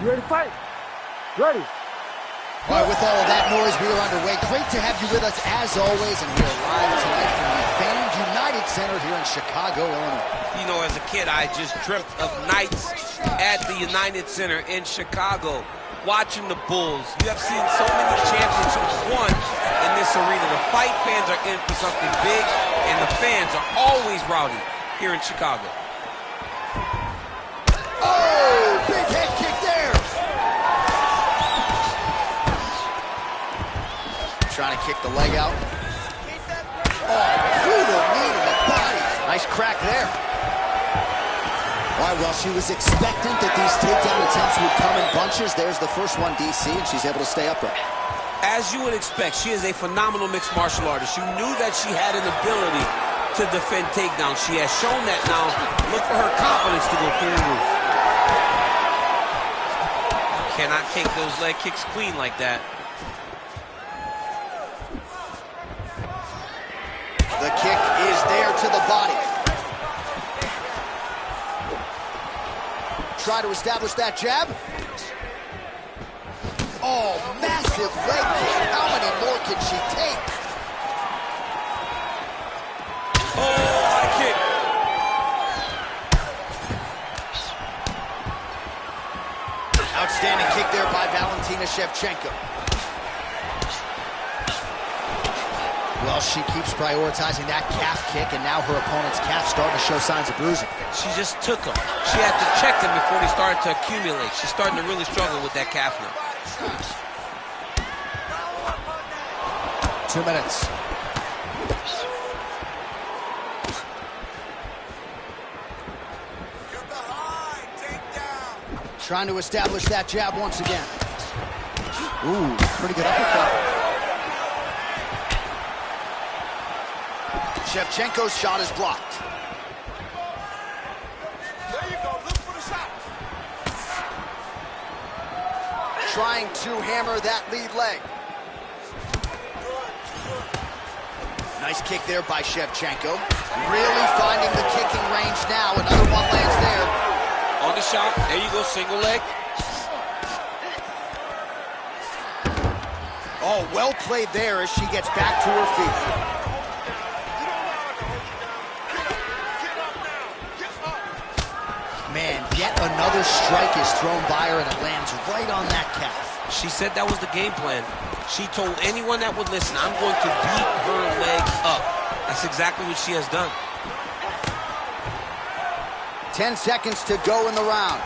You ready to fight? Ready. All right, with all of that noise, we are underway. Great to have you with us as always, and we are live tonight from the famed United Center here in Chicago, Illinois. You know, as a kid, I just dreamt of nights at the United Center in Chicago, watching the Bulls. You have seen so many championships won in this arena. The fight fans are in for something big, and the fans are always rowdy here in Chicago. Oh, big head kick there. Trying to kick the leg out. Oh, through the knee to the body. Nice crack there. All right, well, she was expectant that these takedown attempts would come in bunches. There's the first one, DC, and she's able to stay upright. As you would expect, she is a phenomenal mixed martial artist. You knew that she had an ability to defend takedowns. She has shown that now. Look for her confidence to go through the roof. Cannot take those leg kicks clean like that. The kick is there to the body. Try to establish that jab. Oh, massive leg kick. How many more can she take? Oh, high kick. Outstanding kick there by Valentina Shevchenko. Well, she keeps prioritizing that calf kick, and now her opponent's calf starting to show signs of bruising. She just took them. She had to check them before they started to accumulate. She's starting to really struggle with that calf now. 2 minutes. You're behind. Take down. Trying to establish that jab once again. Ooh, pretty good uppercut. Shevchenko's shot is blocked. There you go. Look for the shot. Trying to hammer that lead leg. Nice kick there by Shevchenko. Really finding the kicking range now. Another one lands there. On the shot. There you go, single leg. Oh, well played there as she gets back to her feet. Man, yet another strike is thrown by her, and it lands right on that calf. She said that was the game plan. She told anyone that would listen, I'm going to beat her leg up. That's exactly what she has done. 10 seconds to go in the round.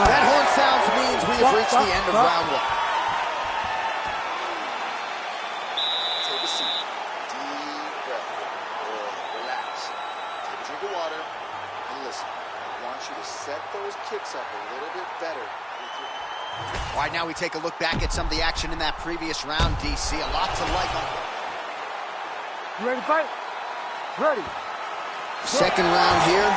That horn sounds means we have reached the end of round one. Take a seat. Deep breath. Relax. Take a drink of water. And listen, I want you to set those kicks up a little bit better. All right, now we take a look back at some of the action in that previous round, DC. A lot to like on. You ready to fight? Ready. Second round here.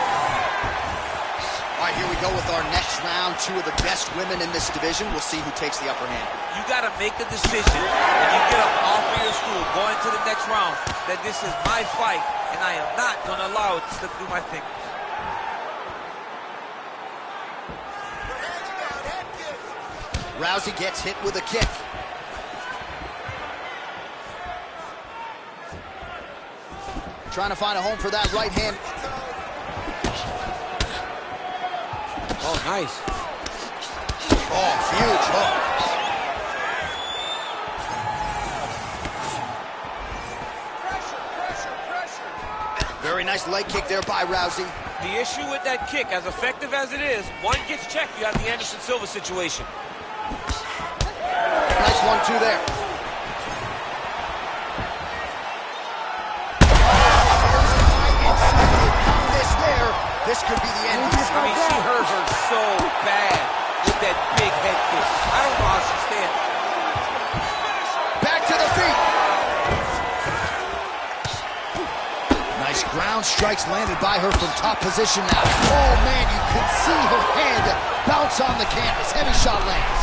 All right, here we go with our next round. Two of the best women in this division. We'll see who takes the upper hand. You got to make the decision when you get up off of your stool, going to the next round, that this is my fight, and I am not going to allow it to slip through my fingers. Rousey gets hit with a kick. Trying to find a home for that right hand. Oh, nice. Oh, huge hook. Very nice leg kick there by Rousey. The issue with that kick, as effective as it is, one gets checked, you have the Anderson Silva situation. Nice 1-2 there. This could be the end. I mean, she hurt her so bad with that big head kick. I don't know how she's standing. Back to the feet. Nice ground strikes landed by her from top position now. Oh, man, you can see her hand bounce on the canvas. Heavy shot lands.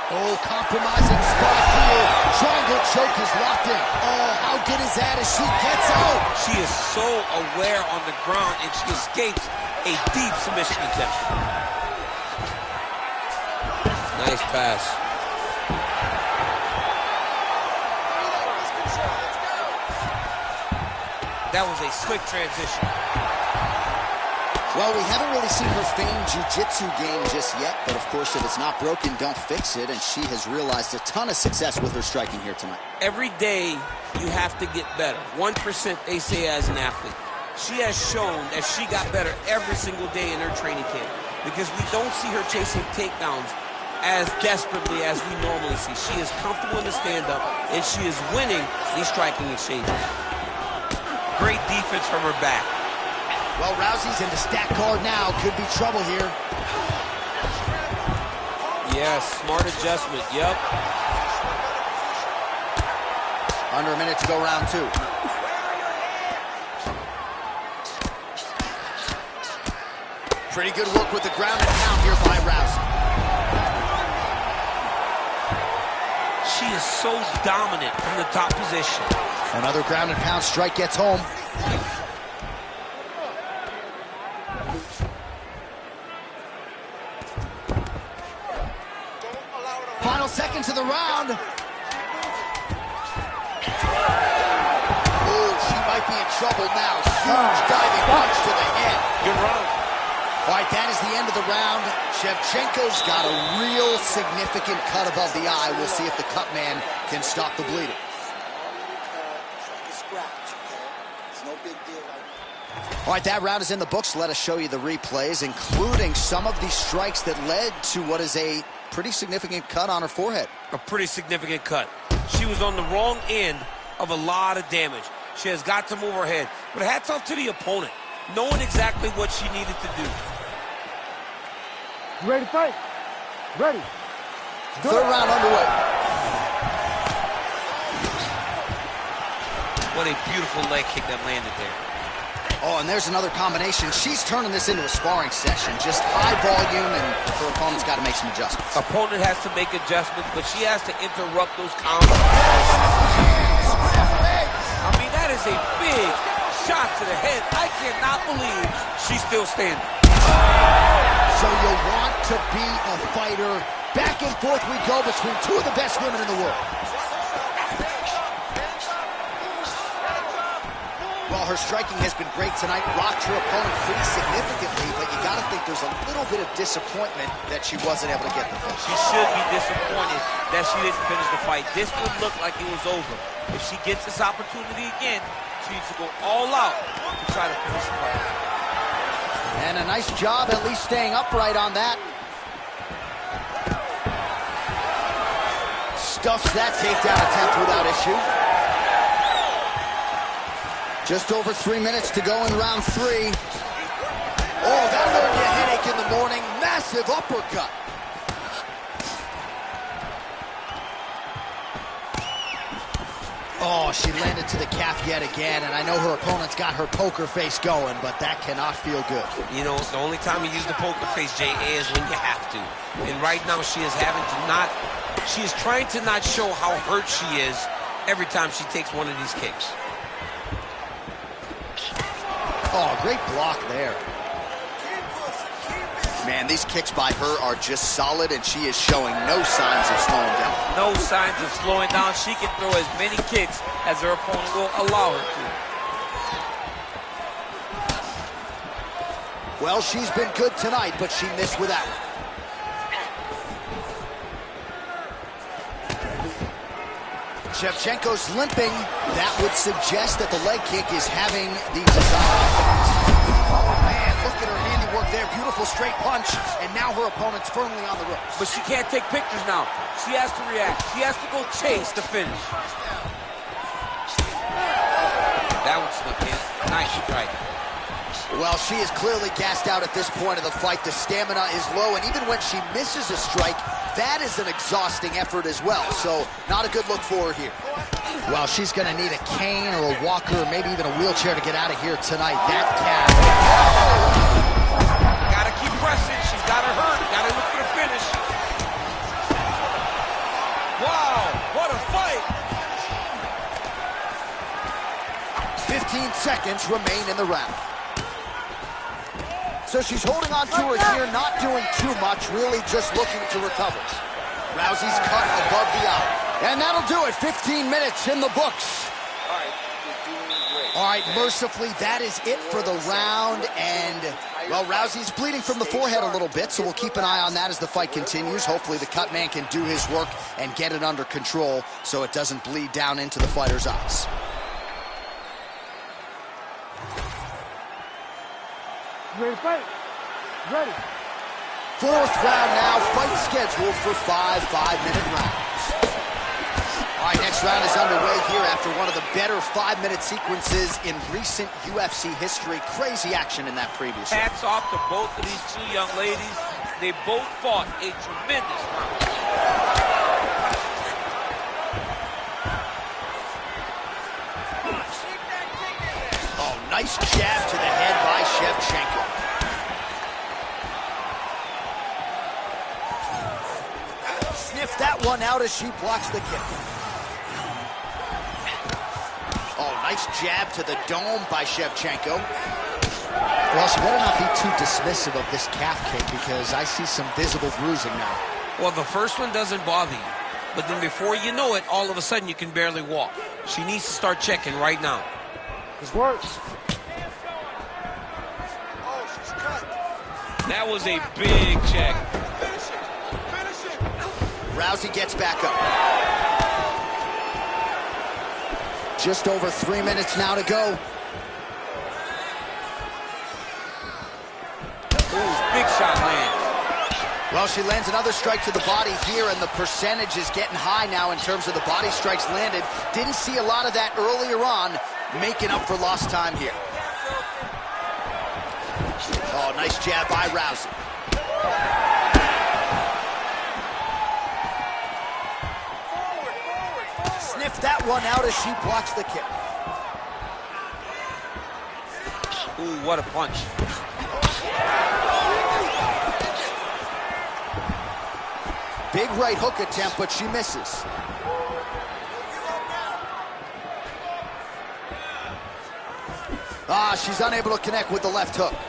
Oh, compromising spot here. Triangle choke is locked in. Oh, how good is that as she gets out? She is so aware on the ground, and she escapes a deep submission attempt. Nice pass. That was a slick transition. Well, we haven't really seen her famed jiu-jitsu game just yet, but of course, if it's not broken, don't fix it, and she has realized a ton of success with her striking here tonight. Every day, you have to get better. 1%, they say, as an athlete. She has shown that she got better every single day in her training camp, because we don't see her chasing takedowns as desperately as we normally see. She is comfortable in the stand-up, and she is winning these striking exchanges. Great defense from her back. Well, Rousey's in the stack guard now. Could be trouble here. Yes, smart adjustment. Yep. Under a minute to go, round 2. Pretty good work with the ground and pound here by Rousey. She is so dominant from the top position. Another ground and pound strike gets home. Final seconds of the round. Oh, she might be in trouble now. Huge diving punch to the head. Good run. All right, that is the end of the round. Shevchenko's got a real significant cut above the eye. We'll see if the cut man can stop the bleeding. It's no big deal right now. All right, that round is in the books. Let us show you the replays, including some of the strikes that led to what is a pretty significant cut on her forehead. A pretty significant cut. She was on the wrong end of a lot of damage. She has got to move her head. But hats off to the opponent, knowing exactly what she needed to do. You ready to fight? Ready. Third round underway. What a beautiful leg kick that landed there. Oh, and there's another combination. She's turning this into a sparring session. Just high volume, and her opponent's got to make some adjustments. Opponent has to make adjustments, but she has to interrupt those combos. I mean, that is a big shot to the head. I cannot believe she's still standing. So you want to be a fighter. Back and forth we go between two of the best women in the world. Well, her striking has been great tonight. Rocked her opponent pretty significantly, but you got to think there's a little bit of disappointment that she wasn't able to get the finish. She should be disappointed that she didn't finish the fight. This would look like it was over. If she gets this opportunity again, she needs to go all out to try to finish the fight. And a nice job at least staying upright on that. Stuffs that takedown attempt without issue. Just over 3 minutes to go in round 3. Oh, that'll give you a headache in the morning. Massive uppercut. Oh, she landed to the calf yet again, and I know her opponent's got her poker face going, but that cannot feel good. You know, the only time you use the poker face, Jay, is when you have to. And right now she is she is trying to not show how hurt she is every time she takes one of these kicks. Oh, great block there. Man, these kicks by her are just solid, and she is showing no signs of slowing down. No signs of slowing down. She can throw as many kicks as her opponent will allow her to. Well, she's been good tonight, but she missed with that one. Shevchenko's limping. That would suggest that the leg kick is having the desired effect. Oh, man, look at her handiwork there. Beautiful straight punch, and now her opponent's firmly on the ropes. But she can't take pictures now. She has to react. She has to go chase the finish. That one slipped in. Nice strike. Well, she is clearly gassed out at this point of the fight. The stamina is low, and even when she misses a strike, that is an exhausting effort as well. So, not a good look for her here. Well, she's going to need a cane or a walker, or maybe even a wheelchair to get out of here tonight. That calf. Gotta keep pressing. She's got her hurt. Gotta look for the finish. Wow, what a fight. 15 seconds remain in the round. So she's holding on to her here, not doing too much, really just looking to recover. Rousey's cut above the eye. And that'll do it. 15 minutes in the books. All right, mercifully, that is it for the round. And, well, Rousey's bleeding from the forehead a little bit, so we'll keep an eye on that as the fight continues. Hopefully the cut man can do his work and get it under control so it doesn't bleed down into the fighter's eyes. You ready to fight? Ready. Fourth round now, fight scheduled for 5 5-minute rounds. All right, next round is underway here after one of the better 5-minute sequences in recent UFC history. Crazy action in that previous round. Hats off to both of these two young ladies. They both fought a tremendous round. Oh, nice jab to the head by Shevchenko. Sniff that one out as she blocks the kick. Oh, nice jab to the dome by Shevchenko. Well, she better not be too dismissive of this calf kick because I see some visible bruising now. Well, the first one doesn't bother you, but then before you know it, all of a sudden you can barely walk. She needs to start checking right now. This works. Oh, she's cut. That was a big check. Finish it. Finish it. Rousey gets back up. Just over 3 minutes now to go. Ooh, big shot lands. Well, she lands another strike to the body here, and the percentage is getting high now in terms of the body strikes landed. Didn't see a lot of that earlier on, making up for lost time here. Oh, nice jab by Rousey. Sniff that one out as she blocks the kick. Ooh, what a punch. Big right hook attempt, but she misses. Ah, she's unable to connect with the left hook. All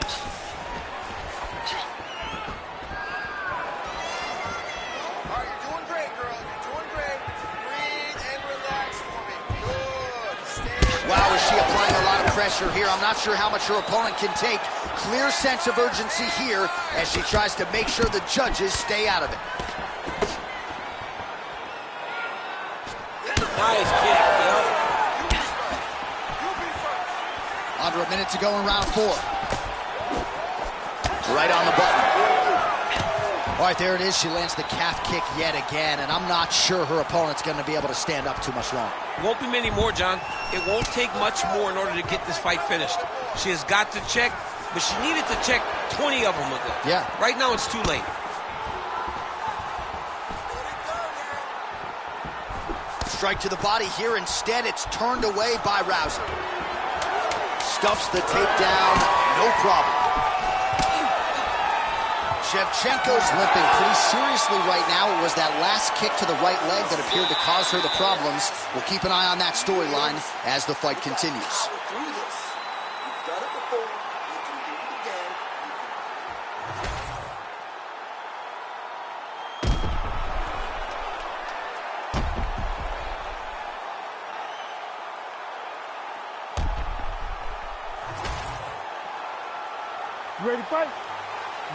right, you're doing great, girl. You're doing great. Breathe and relax for me. Good. Stay. Wow, is she applying a lot of pressure here? I'm not sure how much her opponent can take. Clear sense of urgency here as she tries to make sure the judges stay out of it. Nice kick, yo. Under a minute to go in round 4. Right on the button. All right, there it is. She lands the calf kick yet again, and I'm not sure her opponent's going to be able to stand up too much longer. Won't be many more, John. It won't take much more in order to get this fight finished. She has got to check, but she needed to check 20 of them ago. Yeah. Right now, it's too late. Strike to the body here. Instead, it's turned away by Rousey. Stuffs the takedown, no problem. Shevchenko's limping pretty seriously right now. It was that last kick to the right leg that appeared to cause her the problems. We'll keep an eye on that storyline as the fight continues. Do this. You've done it before. You can do it again. You ready to fight?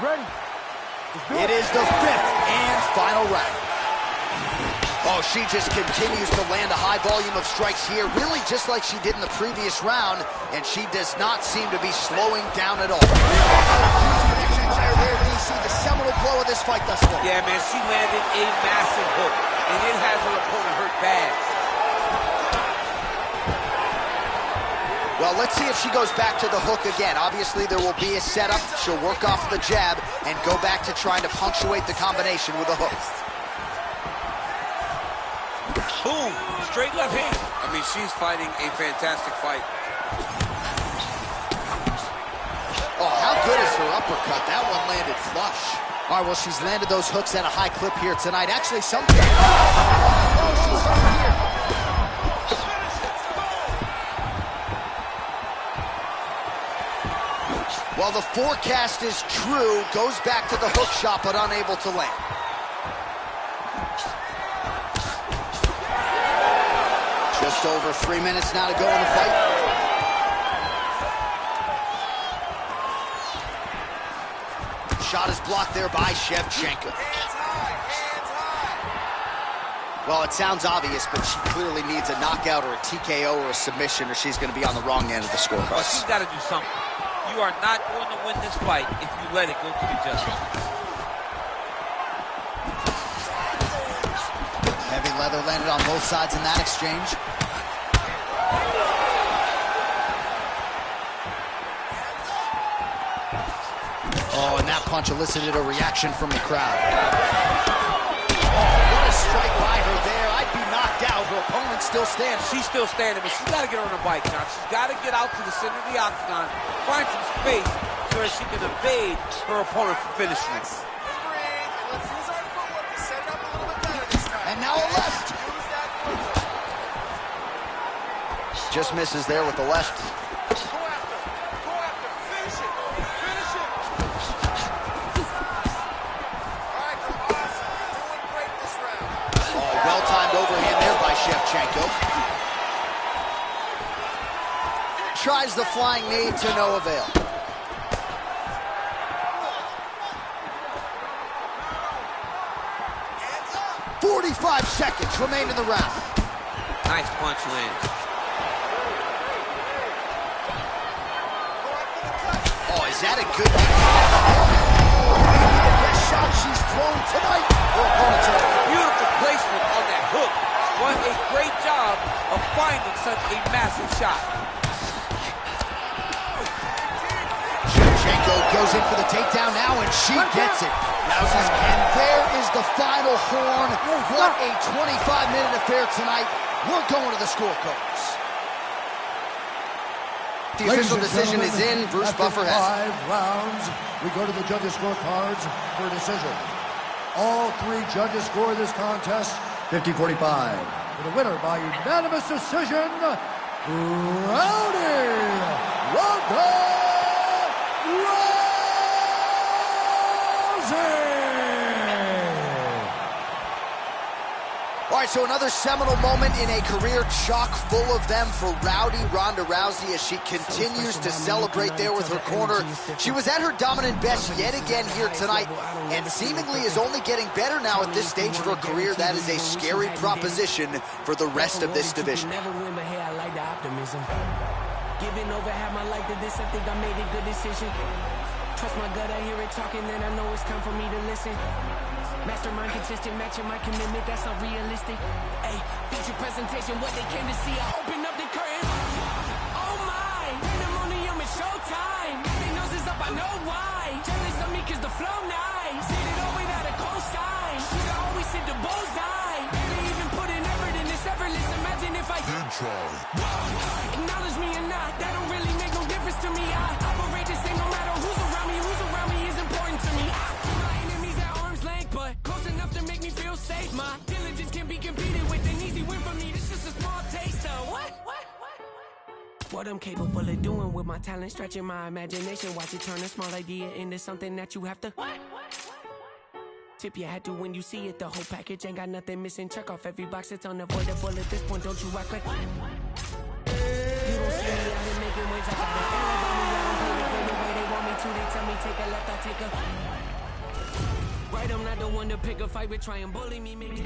Ready. Let's do it. It is the 5th and final round. Oh, she just continues to land a high volume of strikes here, really just like she did in the previous round, and she does not seem to be slowing down at all. Right there, DC, the seminal blow of this fight thus far. Yeah, man, she landed a massive hook, and it has her opponent hurt bad. Well, let's see if she goes back to the hook again. Obviously, there will be a setup. She'll work off the jab and go back to trying to punctuate the combination with a hook. Boom, straight left hand. I mean, she's fighting a fantastic fight. Oh, how good is her uppercut? That one landed flush. All right, well, she's landed those hooks at a high clip here tonight. Actually, something. Oh, she's hurt here. Well, the forecast is true. Goes back to the hook shot, but unable to land. Just over 3 minutes now to go in the fight. Shot is blocked there by Shevchenko. Well, it sounds obvious, but she clearly needs a knockout or a TKO or a submission, or she's going to be on the wrong end of the scorecard. Well, she's got to do something. You are not going to win this fight if you let it go to the judges. Heavy leather landed on both sides in that exchange. Oh, and that punch elicited a reaction from the crowd. Oh, what a a strike by her there. I'd be knocked out. Her opponent's still standing. She's still standing, but she's got to get on her bike now. She's got to get out to the center of the octagon, find some space so that she can evade her opponent from finishing it. Let's use our footwork to set it up a little bit better this time. And now a left. Use that footwork. Just misses there with the left. Go after. Go after. Finish it. Finish it. All right, girl, awesome. You're doing great this round. Oh, well-timed overhand there by Shevchenko. Tries the flying knee to no avail. 45 seconds remain in the round. Nice punch lands. Oh, is that a good maybe the best shot she's thrown tonight. Her opponent's over. Beautiful placement on that hook. What a great job of finding such a massive shot. Shevchenko goes in for the takedown now, and she gets it. And there is the final horn. What a 25-minute affair tonight. We're going to the scorecards. The official decision is in. Bruce Buffer has it. 5 rounds, we go to the judges' scorecards for a decision. All 3 judges score this contest 50-45. For the winner by unanimous decision, Rowdy Ronda Rousey! All right, so another seminal moment in a career chock full of them for Rowdy Ronda Rousey as she continues to celebrate there with her corner. She was at her dominant best yet again here tonight and seemingly is only getting better now at this stage of her career. That is a scary proposition for the rest of this division. Never win, but hey, I like the optimism. Giving over half my life to this, I think I made a good decision. Trust my gut, I hear it talking, then I know it's time for me to listen. Mastermind consistent, matching my commitment, that's not realistic. Hey, feature presentation, what they came to see, I open up the curtain. Oh my, pandemonium, it's showtime. Everything else is up, I know why. Jealous of me cause the flow nice. Hit it all without a cosign. Should've always hit the bullseye. Barely even put in effort in this effortless. Imagine if I did try. Acknowledge me or not, that don't really make no difference to me. I operate the same no matter who's around me is important to me. My enemies at arm's length, but close enough to make me feel safe. My diligence can be competed with, an easy win for me. This just a small taste of what I'm capable of doing with my talent, stretching my imagination. Watch it turn a small idea into something that you have to tip your hat to when you see it. The whole package ain't got nothing missing. Check off every box, it's unavoidable at this point. Don't you act like you don't see me out here making waves. I got an air about me, I don't play the game the way they want me to. They tell me take a left, I take a right. I'm not the one to pick a fight with, try and bully me, make me.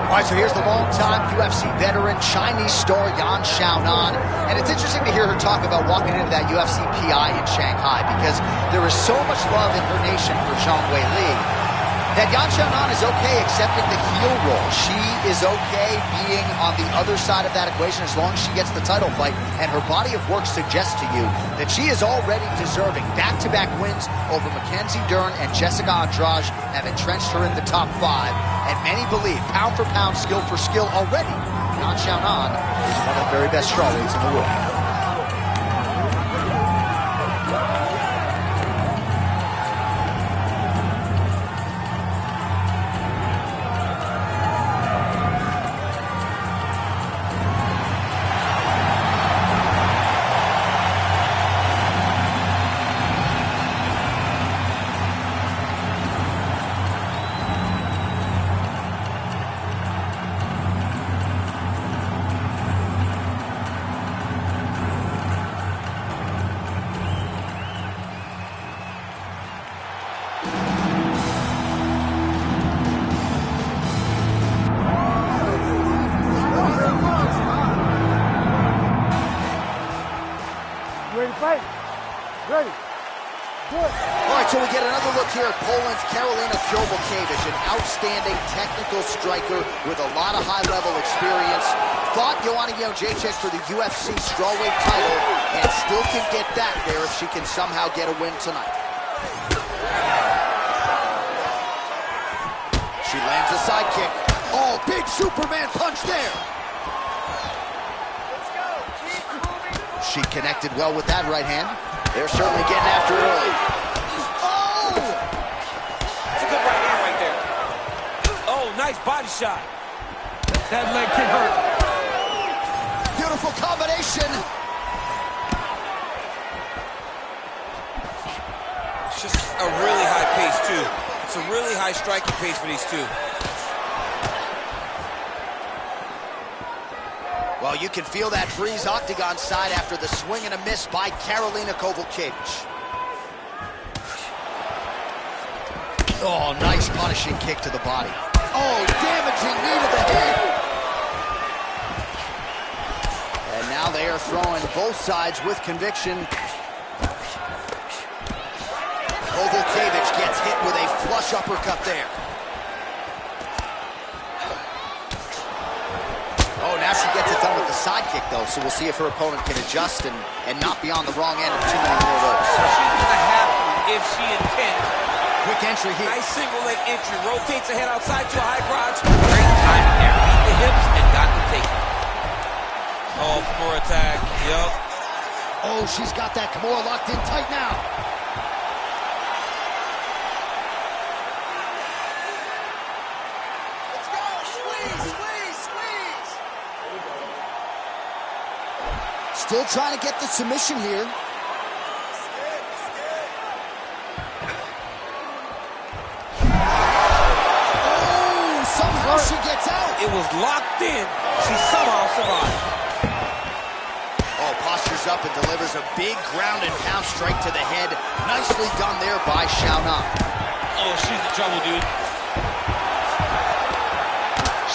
All right, so here's the longtime UFC veteran, Chinese star Yan Xiaonan. And it's interesting to hear her talk about walking into that UFC PI in Shanghai because there is so much love in her nation for Zhang Weili that Yan Xiaonan is okay accepting the heel role. She is okay being on the other side of that equation as long as she gets the title fight. And her body of work suggests to you that she is already deserving. Back-to-back wins over Mackenzie Dern and Jessica Andrade have entrenched her in the top 5. And many believe, pound for pound, skill for skill already, Yan Xiaonan is one of the very best strawweights in the world. Ready to fight? Ready. Good. All right, so we get another look here at Poland's Karolina Kowalkiewicz, an outstanding technical striker with a lot of high-level experience. Fought Joanna Jędrzejczyk for the UFC strawweight title and still can get back there if she can somehow get a win tonight. She lands a side kick. Oh, big Superman punch there. She connected well with that right hand. They're certainly getting after it early. Oh! It's a good right hand right there. Oh, nice body shot. That leg kick hurt. Beautiful combination. It's just a really high pace, too. It's a really high striking pace for these two. Well, you can feel that breeze octagon side after the swing and a miss by Karolina Kowalkiewicz. Oh, nice punishing kick to the body. Oh, damaging knee to the head. And now they are throwing both sides with conviction. Kowalkiewicz gets hit with a flush uppercut there. Oh, now she gets it done with the side kick, though, so we'll see if her opponent can adjust and not be on the wrong end of too many more of those. So she's going to have to, if she intends. Quick entry here. Nice single leg entry. Rotates her head outside to a high crotch. Great time there. Beat the hips and got the take. Oh, Kimura attack. Yup. Oh, she's got that Kimura locked in tight now. Let's go. Squeeze, squeeze, squeeze. Still trying to get the submission here. Somehow she gets out. It was locked in. She somehow survived. Oh, postures up and delivers a big ground and pound strike to the head. Nicely done there by Xiaonan. Oh, she's in trouble, dude.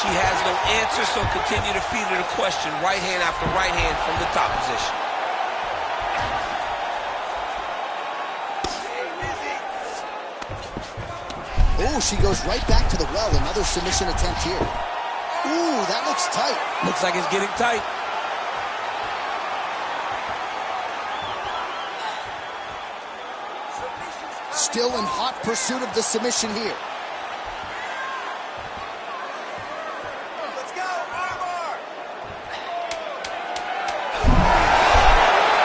She has no answer, so continue to feed her the question. Right hand after right hand from the top position. Oh, she goes right back to the well. Another submission attempt here. Ooh, that looks tight. Looks like it's getting tight. Still in hot pursuit of the submission here. Let's go, Armor!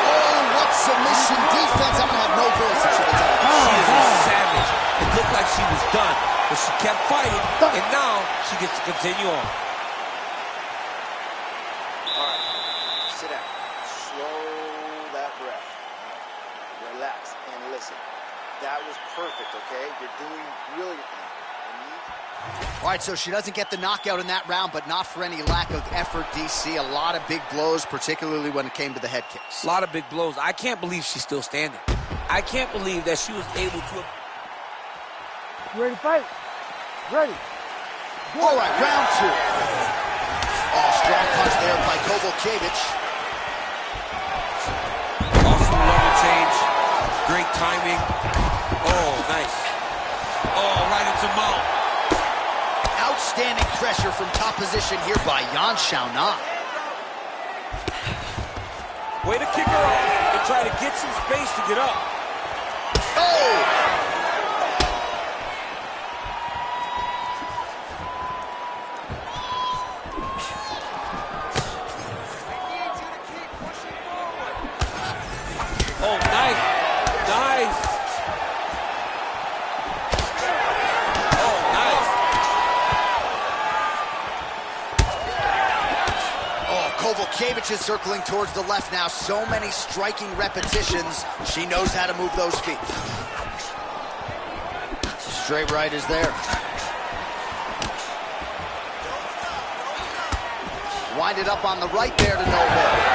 Oh, what submission defense. I'm going to have no voice if she gets out. She is a savage. It looked like she was done, but she kept fighting, and now she gets to continue on. All right, sit down. Slow that breath. Relax and listen. That was perfect, okay? You're doing brilliantly. All right, so she doesn't get the knockout in that round, but not for any lack of effort, DC. A lot of big blows, particularly when it came to the head kicks. A lot of big blows. I can't believe she's still standing. I can't believe that she was able to... You ready to fight? Ready. Good. All right, round two. Oh, strong punch there by Kowalkiewicz. Awesome level change. Great timing. Oh, nice. Oh, right into mount. Outstanding pressure from top position here by Yan Xiaonan. Way to kick her off and try to get some space to get up. Oh! Oh, nice. Nice. Oh, nice. Oh, Kowalkiewicz is circling towards the left now. So many striking repetitions. She knows how to move those feet. Straight right is there. Wind it up on the right there to no hit.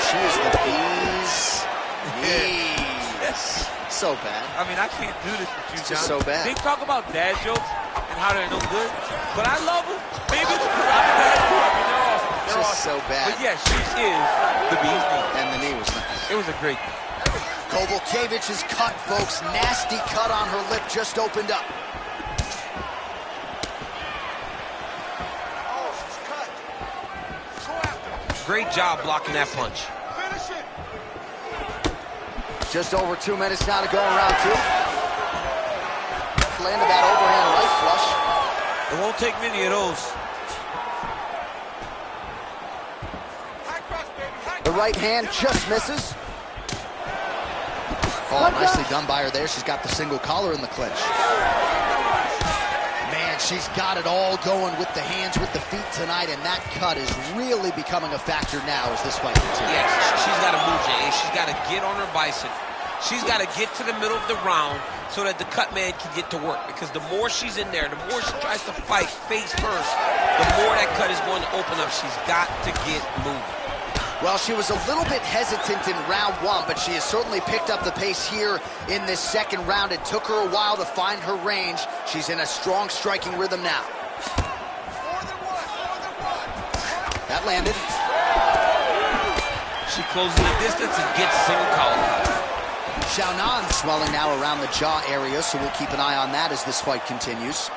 She is the bee's knees. So bad. I mean, I can't do this with you, It's John. just so bad. They talk about dad jokes and how they're no good, but I love them. Maybe it's because I'm a dad too. I mean, they're awesome. They're awesome. so bad. But yeah, she is the bee's knee. And the knee was nice. It was a great thing. Kowalkiewicz cut, folks. Nasty cut on her lip just opened up. Oh, she's cut. Go after her. Great job blocking that punch. Finish it. Just over 2 minutes now to go in round 2. Landed that overhand right flush. It won't take many of those. High cross, baby. High The right hand just misses. Oh, nicely done by her there. She's got the single collar in the clinch. Man, she's got it all going with the hands, with the feet tonight, and that cut is really becoming a factor now as this fight continues. Yes, she's got to move, Jay. She's got to get on her bison. She's got to get to the middle of the round so that the cut man can get to work. Because the more she's in there, the more she tries to fight face first, the more that cut is going to open up. She's got to get moving. Well, she was a little bit hesitant in round 1, but she has certainly picked up the pace here in this second round. It took her a while to find her range. She's in a strong striking rhythm now. More than one. That landed. She closes the distance and gets single collar. Xiaonan swelling now around the jaw area, so we'll keep an eye on that as this fight continues.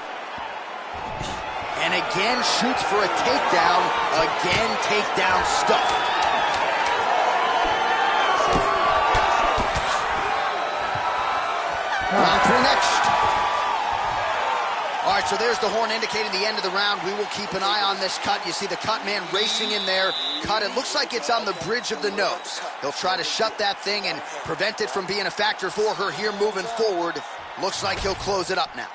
And again shoots for a takedown. Again takedown stuff. Round 3 next. All right, so there's the horn indicating the end of the round. We will keep an eye on this cut. You see the cut man racing in there. Cut, it looks like it's on the bridge of the nose. He'll try to shut that thing and prevent it from being a factor for her here moving forward. Looks like he'll close it up now.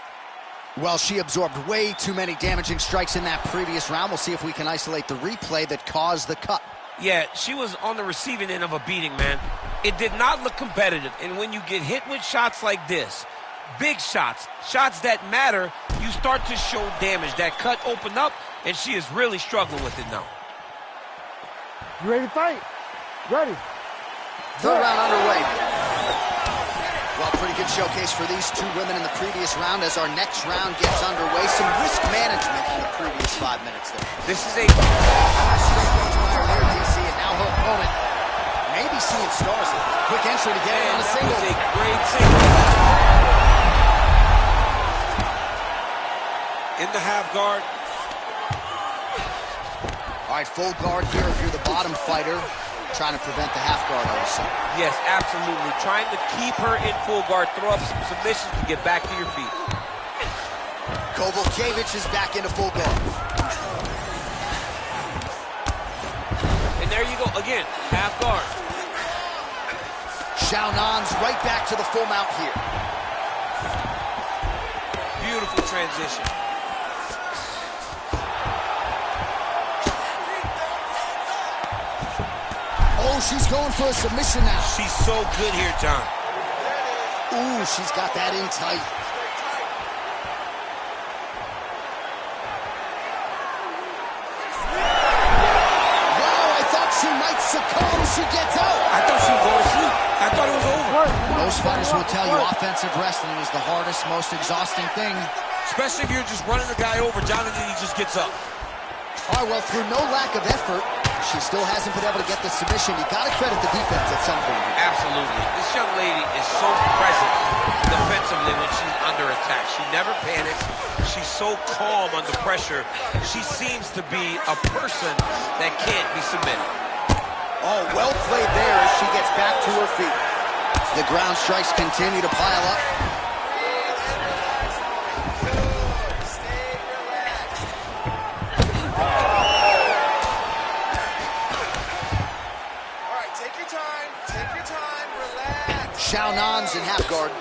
Well, she absorbed way too many damaging strikes in that previous round. We'll see if we can isolate the replay that caused the cut. Yeah, she was on the receiving end of a beating, man. It did not look competitive. And when you get hit with shots like this, big shots, shots that matter, you start to show damage. That cut opened up, and she is really struggling with it now. You ready to fight? Ready. Third round underway. Well, pretty good showcase for these two women in the previous round as our next round gets underway. Some risk management in the previous 5 minutes there. This is a... DC, and now her opponent maybe seeing stars. Quick entry to get it on a single. That was a great single. In the half guard. All right, full guard here if you're the bottom fighter. Trying to prevent the half guard, I would say. Yes, absolutely. Trying to keep her in full guard, throw up some submissions to get back to your feet. Kowalkiewicz is back into full guard. And there you go, again, half guard. Xiaonan's right back to the full mount here. Beautiful transition. Oh, she's going for a submission now. She's so good here, John. Ooh, she's got that in tight. Wow, I thought she might succumb. She gets out. I thought she was going to sleep. I thought it was over. Most fighters will tell you offensive wrestling is the hardest, most exhausting thing. Especially if you're just running the guy over, John, and then he just gets up. All right, well, through no lack of effort, she still hasn't been able to get the submission. You got to credit the defense at some point. Absolutely. This young lady is so present defensively when she's under attack. She never panics. She's so calm under pressure. She seems to be a person that can't be submitted. Oh, well played there as she gets back to her feet. The ground strikes continue to pile up. Xiaonan's in half guard.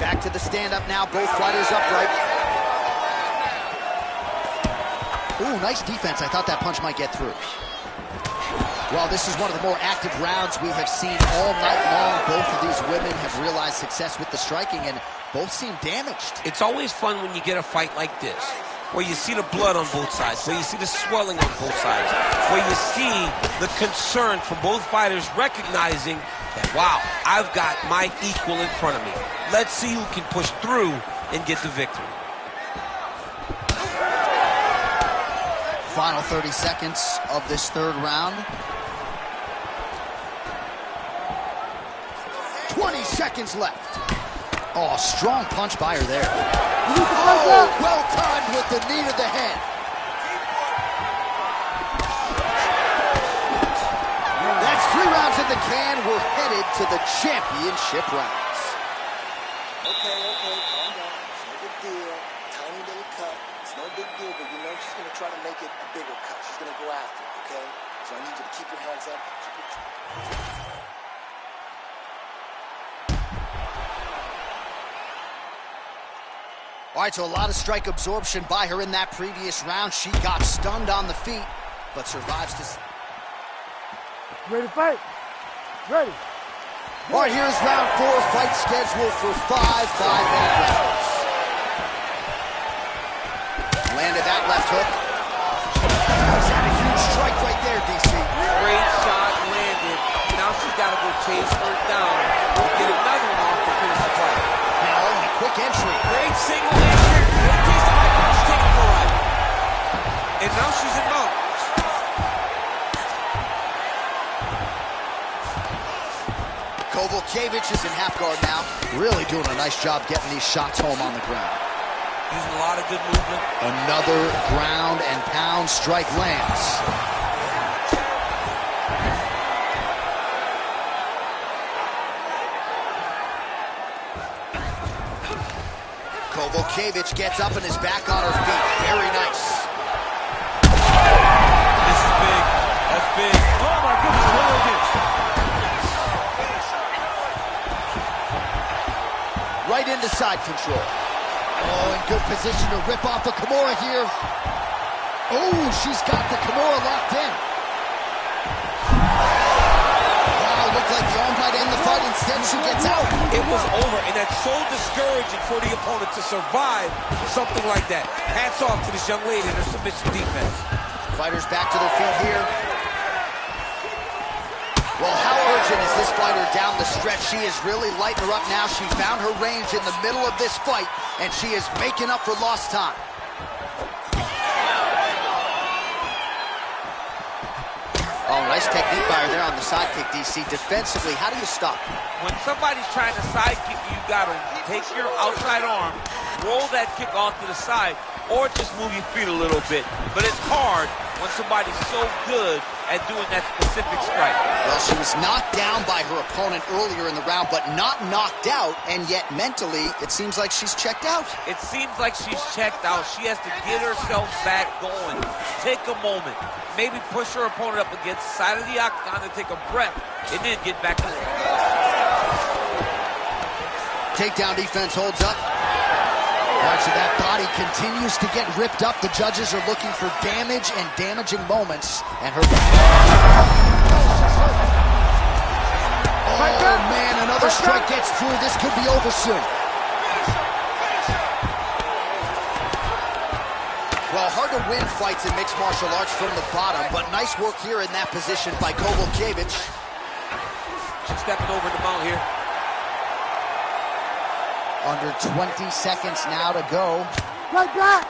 Back to the stand-up now. Both fighters upright. Ooh, nice defense. I thought that punch might get through. Well, this is one of the more active rounds we have seen all night long. Both of these women have realized success with the striking, and both seem damaged. It's always fun when you get a fight like this, where you see the blood on both sides, where you see the swelling on both sides, where you see the concern from both fighters recognizing that, wow, I've got my equal in front of me. Let's see who can push through and get the victory. Final 30 seconds of this third round. 20 seconds left. Oh, strong punch by her there. Oh, well timed with the knee to the head. That's 3 rounds in the can. We're headed to the championship rounds. Okay, calm down. It's no big deal. Tiny little cut. It's no big deal, but you know she's going to try to make it a bigger cut. She's going to go after it, okay? So I need you to keep your hands up. All right, so a lot of strike absorption by her in that previous round. She got stunned on the feet, but survives to... Ready to fight? Ready. All right, here's round 4, fight scheduled for 5 5-minute rounds. Landed that left hook. He's had a huge strike right there, DC. Great shot landed. Now she's got to go chase her down. Get another one off to finish the fight. Now, a quick entry. Great single leg kick. She's taking her right. And now she's in mode. Kowalkiewicz is in half guard now. Really doing a nice job getting these shots home on the ground. Using a lot of good movement. Another ground and pound strike lands. Kowalkiewicz gets up and is back on her feet. Very nice. This is big. That's big. Oh my goodness, what is this? Right into side control. Oh, in good position to rip off a Kimura here. Oh, she's got the Kimura locked in. Wow, looked like the arm might end the fight. Instead, she gets out. It was over, and that's so discouraging for the opponent to survive something like that. Hats off to this young lady and her submission defense. Fighters back to their feet here. Well, how urgent is this fighter down the stretch? She is really lighting her up now. She found her range in the middle of this fight, and she is making up for lost time. Oh, nice technique by her there on the side kick, DC. Defensively, how do you stop? When somebody's trying to side kick you, got to take your outside arm, roll that kick off to the side, or just move your feet a little bit. But it's hard when somebody's so good at doing that specific strike. Well, she was knocked down by her opponent earlier in the round, but not knocked out, and yet mentally, it seems like she's checked out. It seems like she's checked out. She has to get herself back going. Take a moment. Maybe push her opponent up against the side of the octagon to take a breath, and then get back in the ring. Takedown defense holds up. All right, so that body continues to get ripped up. The judges are looking for damage and damaging moments. And her... Oh, man, another strike gets through. This could be over soon. Well, hard to win fights in mixed martial arts from the bottom, but nice work here in that position by Kowalkiewicz. She's stepping over the mount here. Under 20 seconds now to go. Right back!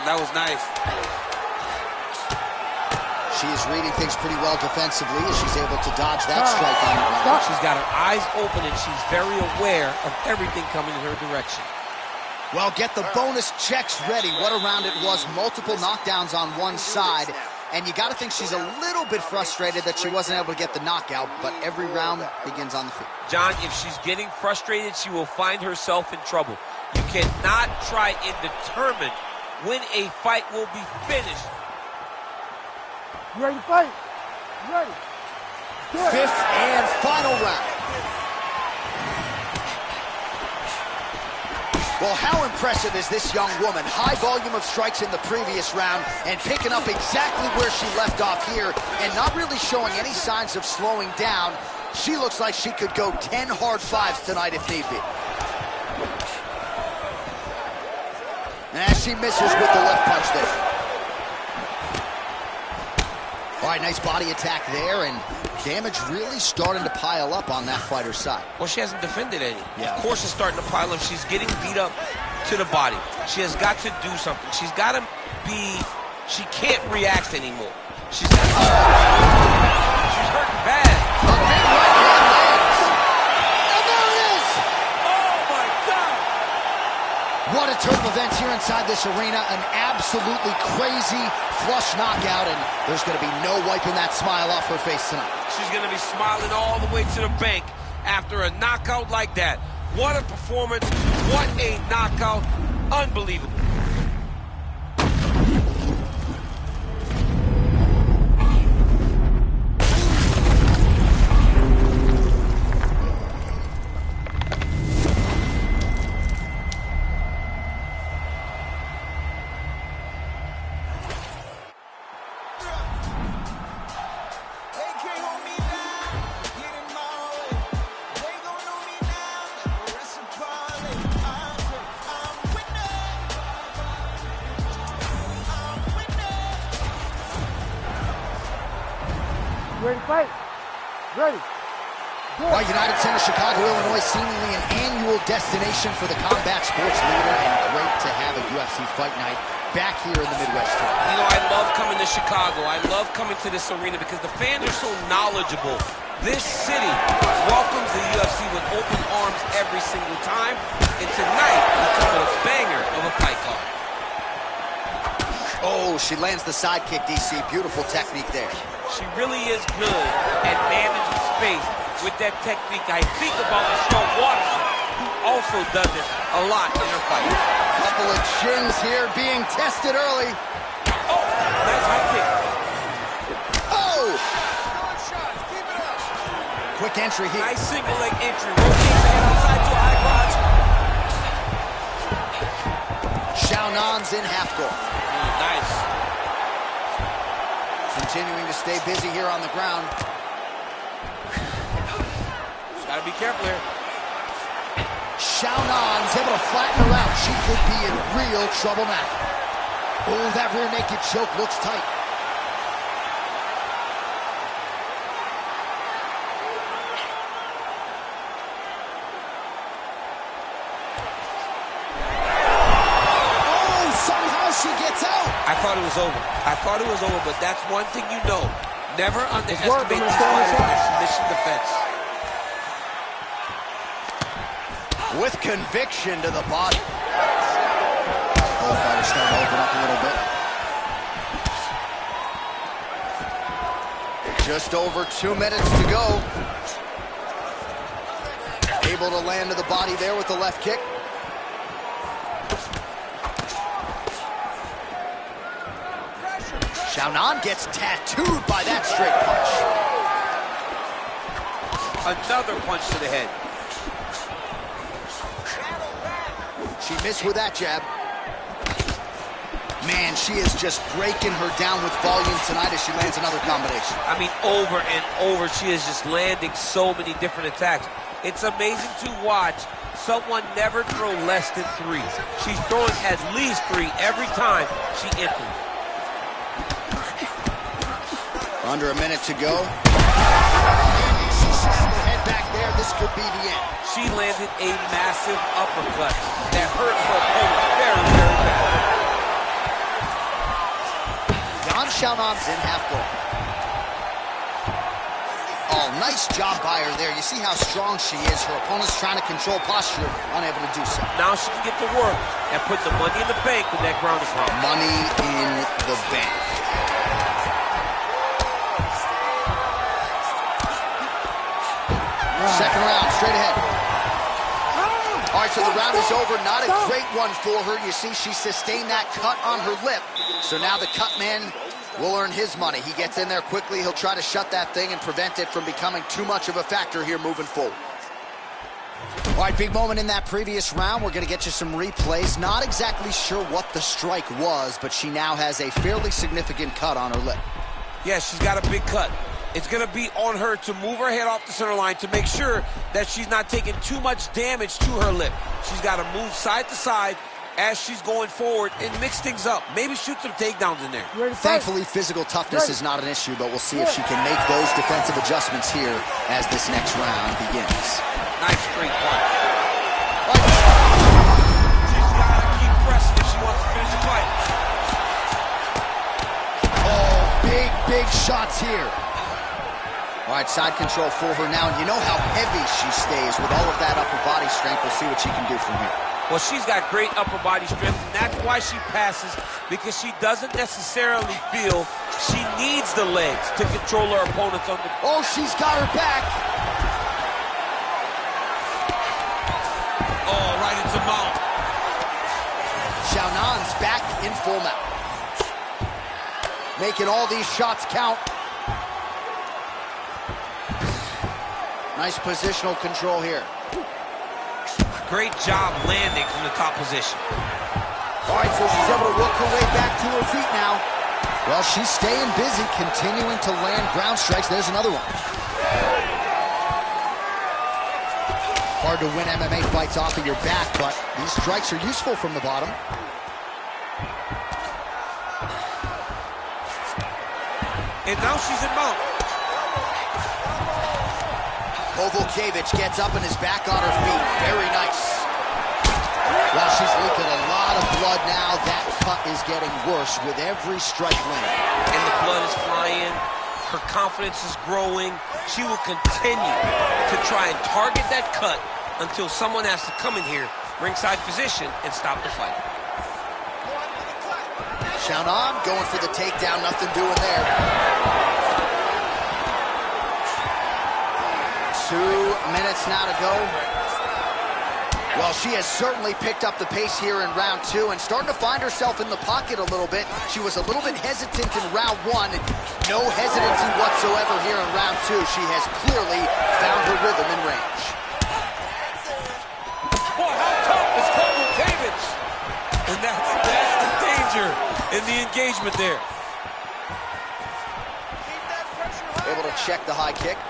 That was nice. She is reading things pretty well defensively as she's able to dodge that strike on the ground. She's got her eyes open and she's very aware of everything coming in her direction. Well, get the bonus checks ready. What a round it was. Multiple knockdowns on one side. And you got to think she's a little bit frustrated that she wasn't able to get the knockout, but every round begins on the feet. John, if she's getting frustrated, she will find herself in trouble. You cannot try and determine when a fight will be finished. You ready to fight? You ready? Good. Fifth and final round. Well, how impressive is this young woman? High volume of strikes in the previous round and picking up exactly where she left off here and not really showing any signs of slowing down. She looks like she could go 10 hard fives tonight if need be. And she misses with the left punch there. All right, nice body attack there, and damage really starting to pile up on that fighter's side. Well, she hasn't defended any. Yeah. Of course it's starting to pile up. She's getting beat up to the body. She has got to do something. She's got to be, she can't react anymore. She's got to, she's hurting bad. A big right hand lands. And there it is. Oh my God. What a turn of events here inside this arena. An absolutely crazy flush knockout, and there's going to be no wiping that smile off her face tonight. She's going to be smiling all the way to the bank after a knockout like that. What a performance. What a knockout. Unbelievable. Ready to fight? Ready. Go. Well, United Center, Chicago, Illinois, seemingly an annual destination for the combat sports leader, and great to have a UFC fight night back here in the Midwest tonight. You know, I love coming to Chicago. I love coming to this arena because the fans are so knowledgeable. This city welcomes the UFC with open arms every single time, and tonight we come with a banger of a fight card. Oh, she lands the side kick, DC. Beautiful technique there. She really is good at managing space with that technique. I think about Michelle Waterson, who also does it a lot in her fight. Couple of chins here being tested early. Oh, nice high kick. Oh! Quick entry here. Nice single leg entry. Rotates the head outside to a high crotch. Xiaonan's in half guard. Nice. Continuing to stay busy here on the ground. She's got to be careful here. Xiaonan's able to flatten her out. She could be in real trouble now. Oh, that rear naked choke looks tight. Oh, somehow she gets out. I thought it was over. I thought it was over, but that's one thing you know. Never underestimate working, these it's going fighters in their inside. submission defense. With conviction to the body. Both fighters starting to open up a little bit. Just over 2 minutes to go. Able to land to the body there with the left kick. Xiaonan gets tattooed by that straight punch. Another punch to the head. She missed with that jab. Man, she is just breaking her down with volume tonight as she lands another combination. I mean, over and over, she is just landing so many different attacks. It's amazing to watch someone never throw less than 3. She's throwing at least 3 every time she enters. Under a minute to go. She shoots the head back there. This could be the end. She landed a massive uppercut that hurt her opponent very, very bad. Yan Xiaonan's in half guard. Oh, nice job by her there. You see how strong she is. Her opponent's trying to control posture, unable to do so. Now she can get to work and put the money in the bank with that ground and pound. Money in the bank. Second round, straight ahead. All right, so the round is over. Not a great one for her. You see, she sustained that cut on her lip. So now the cut man will earn his money. He gets in there quickly. He'll try to shut that thing and prevent it from becoming too much of a factor here moving forward. All right, big moment in that previous round. We're going to get you some replays. Not exactly sure what the strike was, but she now has a fairly significant cut on her lip. Yeah, she's got a big cut. It's going to be on her to move her head off the center line to make sure that she's not taking too much damage to her lip. She's got to move side to side as she's going forward and mix things up. Maybe shoot some takedowns in there. Thankfully, physical toughness is not an issue, but we'll see if she can make those defensive adjustments here as this next round begins. Nice straight punch. She's got shots here. All right, side control for her now, and you know how heavy she stays with all of that upper body strength. We'll see what she can do from here. Well, she's got great upper body strength, and that's why she passes, because she doesn't necessarily feel she needs the legs to control her opponents on the... Oh, she's got her back. Oh, right into mount. Xiaonan's back in full mount. Making all these shots count. Nice positional control here. Great job landing from the top position. All right, so she's able to work her way back to her feet now. Well, she's staying busy, continuing to land ground strikes. There's another one. Hard to win MMA fights off of your back, but these strikes are useful from the bottom. And now she's in mount. Kowalkiewicz gets up and is back on her feet. Very nice. Well, she's leaking a lot of blood now. That cut is getting worse with every strike landed. And the blood is flying. Her confidence is growing. She will continue to try and target that cut until someone has to come in here, ringside position, and stop the fight. Xiaonan going for the takedown. Nothing doing there. 2 minutes now to go. Well, she has certainly picked up the pace here in round 2 and starting to find herself in the pocket a little bit. She was a little bit hesitant in round 1. No hesitancy whatsoever here in round 2. She has clearly found her rhythm and range. Boy, how tough is Kowalkiewicz? And that's the danger in the engagement there. Able to check the high kick.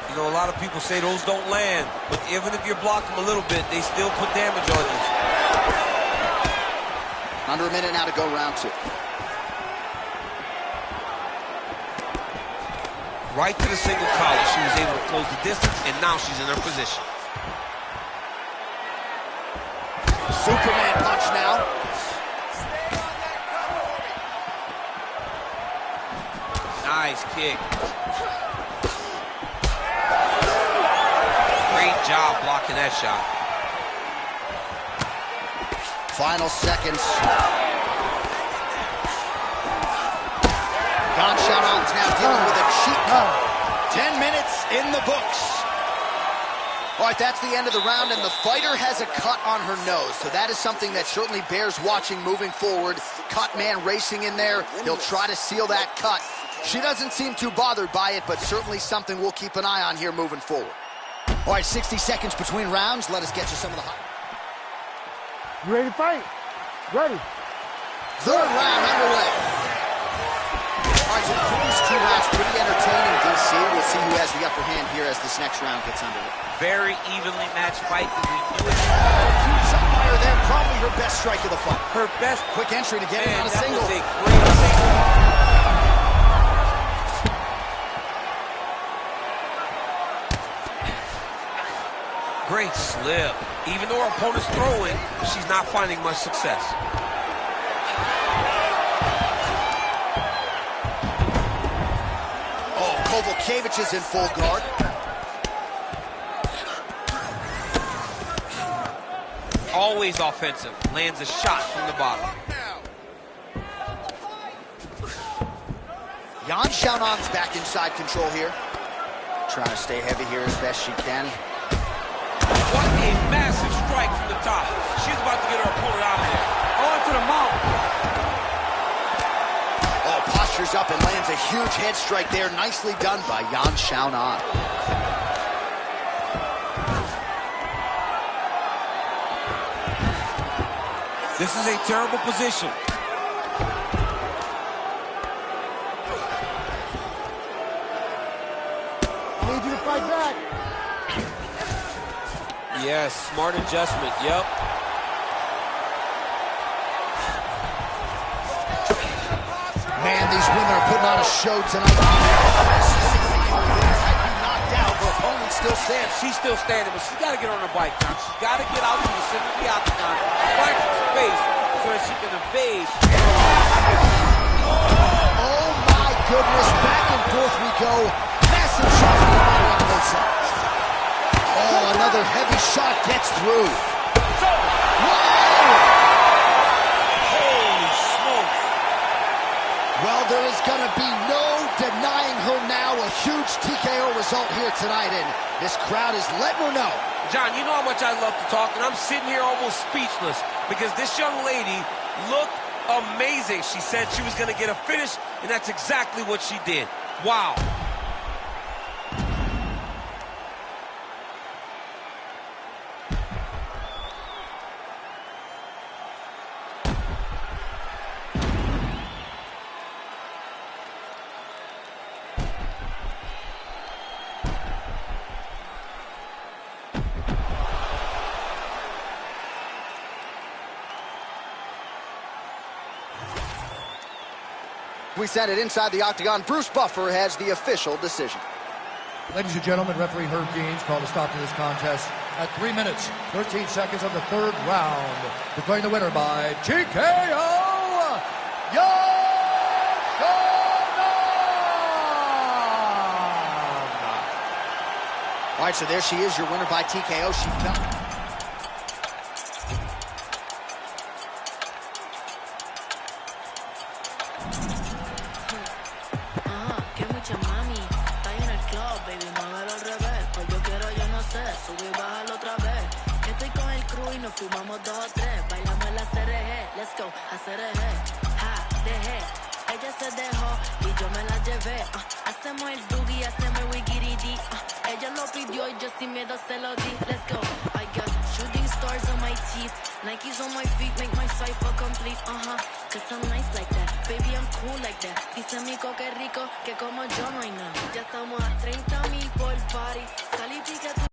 You know, a lot of people say those don't land, but even if you block them a little bit, they still put damage on you. Under a minute now to go, round 2. Right to the single collar. She was able to close the distance, and now she's in her position. Superman punch now. Nice kick. Great job blocking that shot. Final seconds. Yan Xiaonan's now dealing with a cheek cut. 10 minutes in the books. All right, that's the end of the round, and the fighter has a cut on her nose, so that is something that certainly bears watching moving forward. Cut man racing in there. He'll try to seal that cut. She doesn't seem too bothered by it, but certainly something we'll keep an eye on here moving forward. All right, 60 seconds between rounds. Let us get you some of the hot. You ready to fight? Ready. Third round underway. All right, so the previous 2 rounds pretty entertaining, DC. We'll see who has the upper hand here as this next round gets underway. Very evenly matched fight. We knew it. Huge umpire there, probably her best strike of the fight. Her best. Quick entry to get it on a that single. was a great single. Great slip. Even though her opponent's throwing, she's not finding much success. Oh, Kowalkiewicz is in full guard. Always offensive. Lands a shot from the bottom. Yan Xiaonan's back inside control here. Trying to stay heavy here as best she can. What a massive strike from the top. She's about to get her opponent out of there. On to the mount. Oh, postures up and lands a huge head strike there. Nicely done by Yan Xiaonan. This is a terrible position. I need you to fight back. Yes, smart adjustment. Yep. Man, these women are putting on a show tonight. Knocked out, her opponent still stands. She's still standing, but she's got to get on her bike now. She's got to get out to the center of the octagon, find some space so that she can evade. Oh my goodness, back and forth we go. Massive shot from the body on both sides. Oh, another heavy shot gets through. Holy smokes. Well, there is going to be no denying her now. A huge TKO result here tonight, and this crowd is letting her know. John, you know how much I love to talk, and I'm sitting here almost speechless because this young lady looked amazing. She said she was going to get a finish, and that's exactly what she did. Wow. We send it inside the octagon. Bruce Buffer has the official decision. Ladies and gentlemen, referee Herb Deans called a stop to this contest at 3 minutes, 13 seconds of the third round. Declaring the winner by TKO, All right, so there she is, your winner by TKO. She fell. Que mucha mami, está en el club, baby, muévelo al revés. Pues yo quiero, yo no sé, sube y bájalo otra vez. Estoy con el crew y nos fumamos 2 o 3. Bailamos en la CRG, let's go, a CRG. Ja, dejé, ella se dejó y yo me la llevé. Hacemos el boogie, hacemos el wigiridi. Ella lo pidió y yo sin miedo se lo di. Let's go, I got shooting stars on my teeth. Nikes on my feet make my cipher complete. Cause I'm nice like that, baby, I'm cool like that. Dice Mico que rico, que como yo no hay nada. Ya estamos a 30,000 por party. Salí pique tu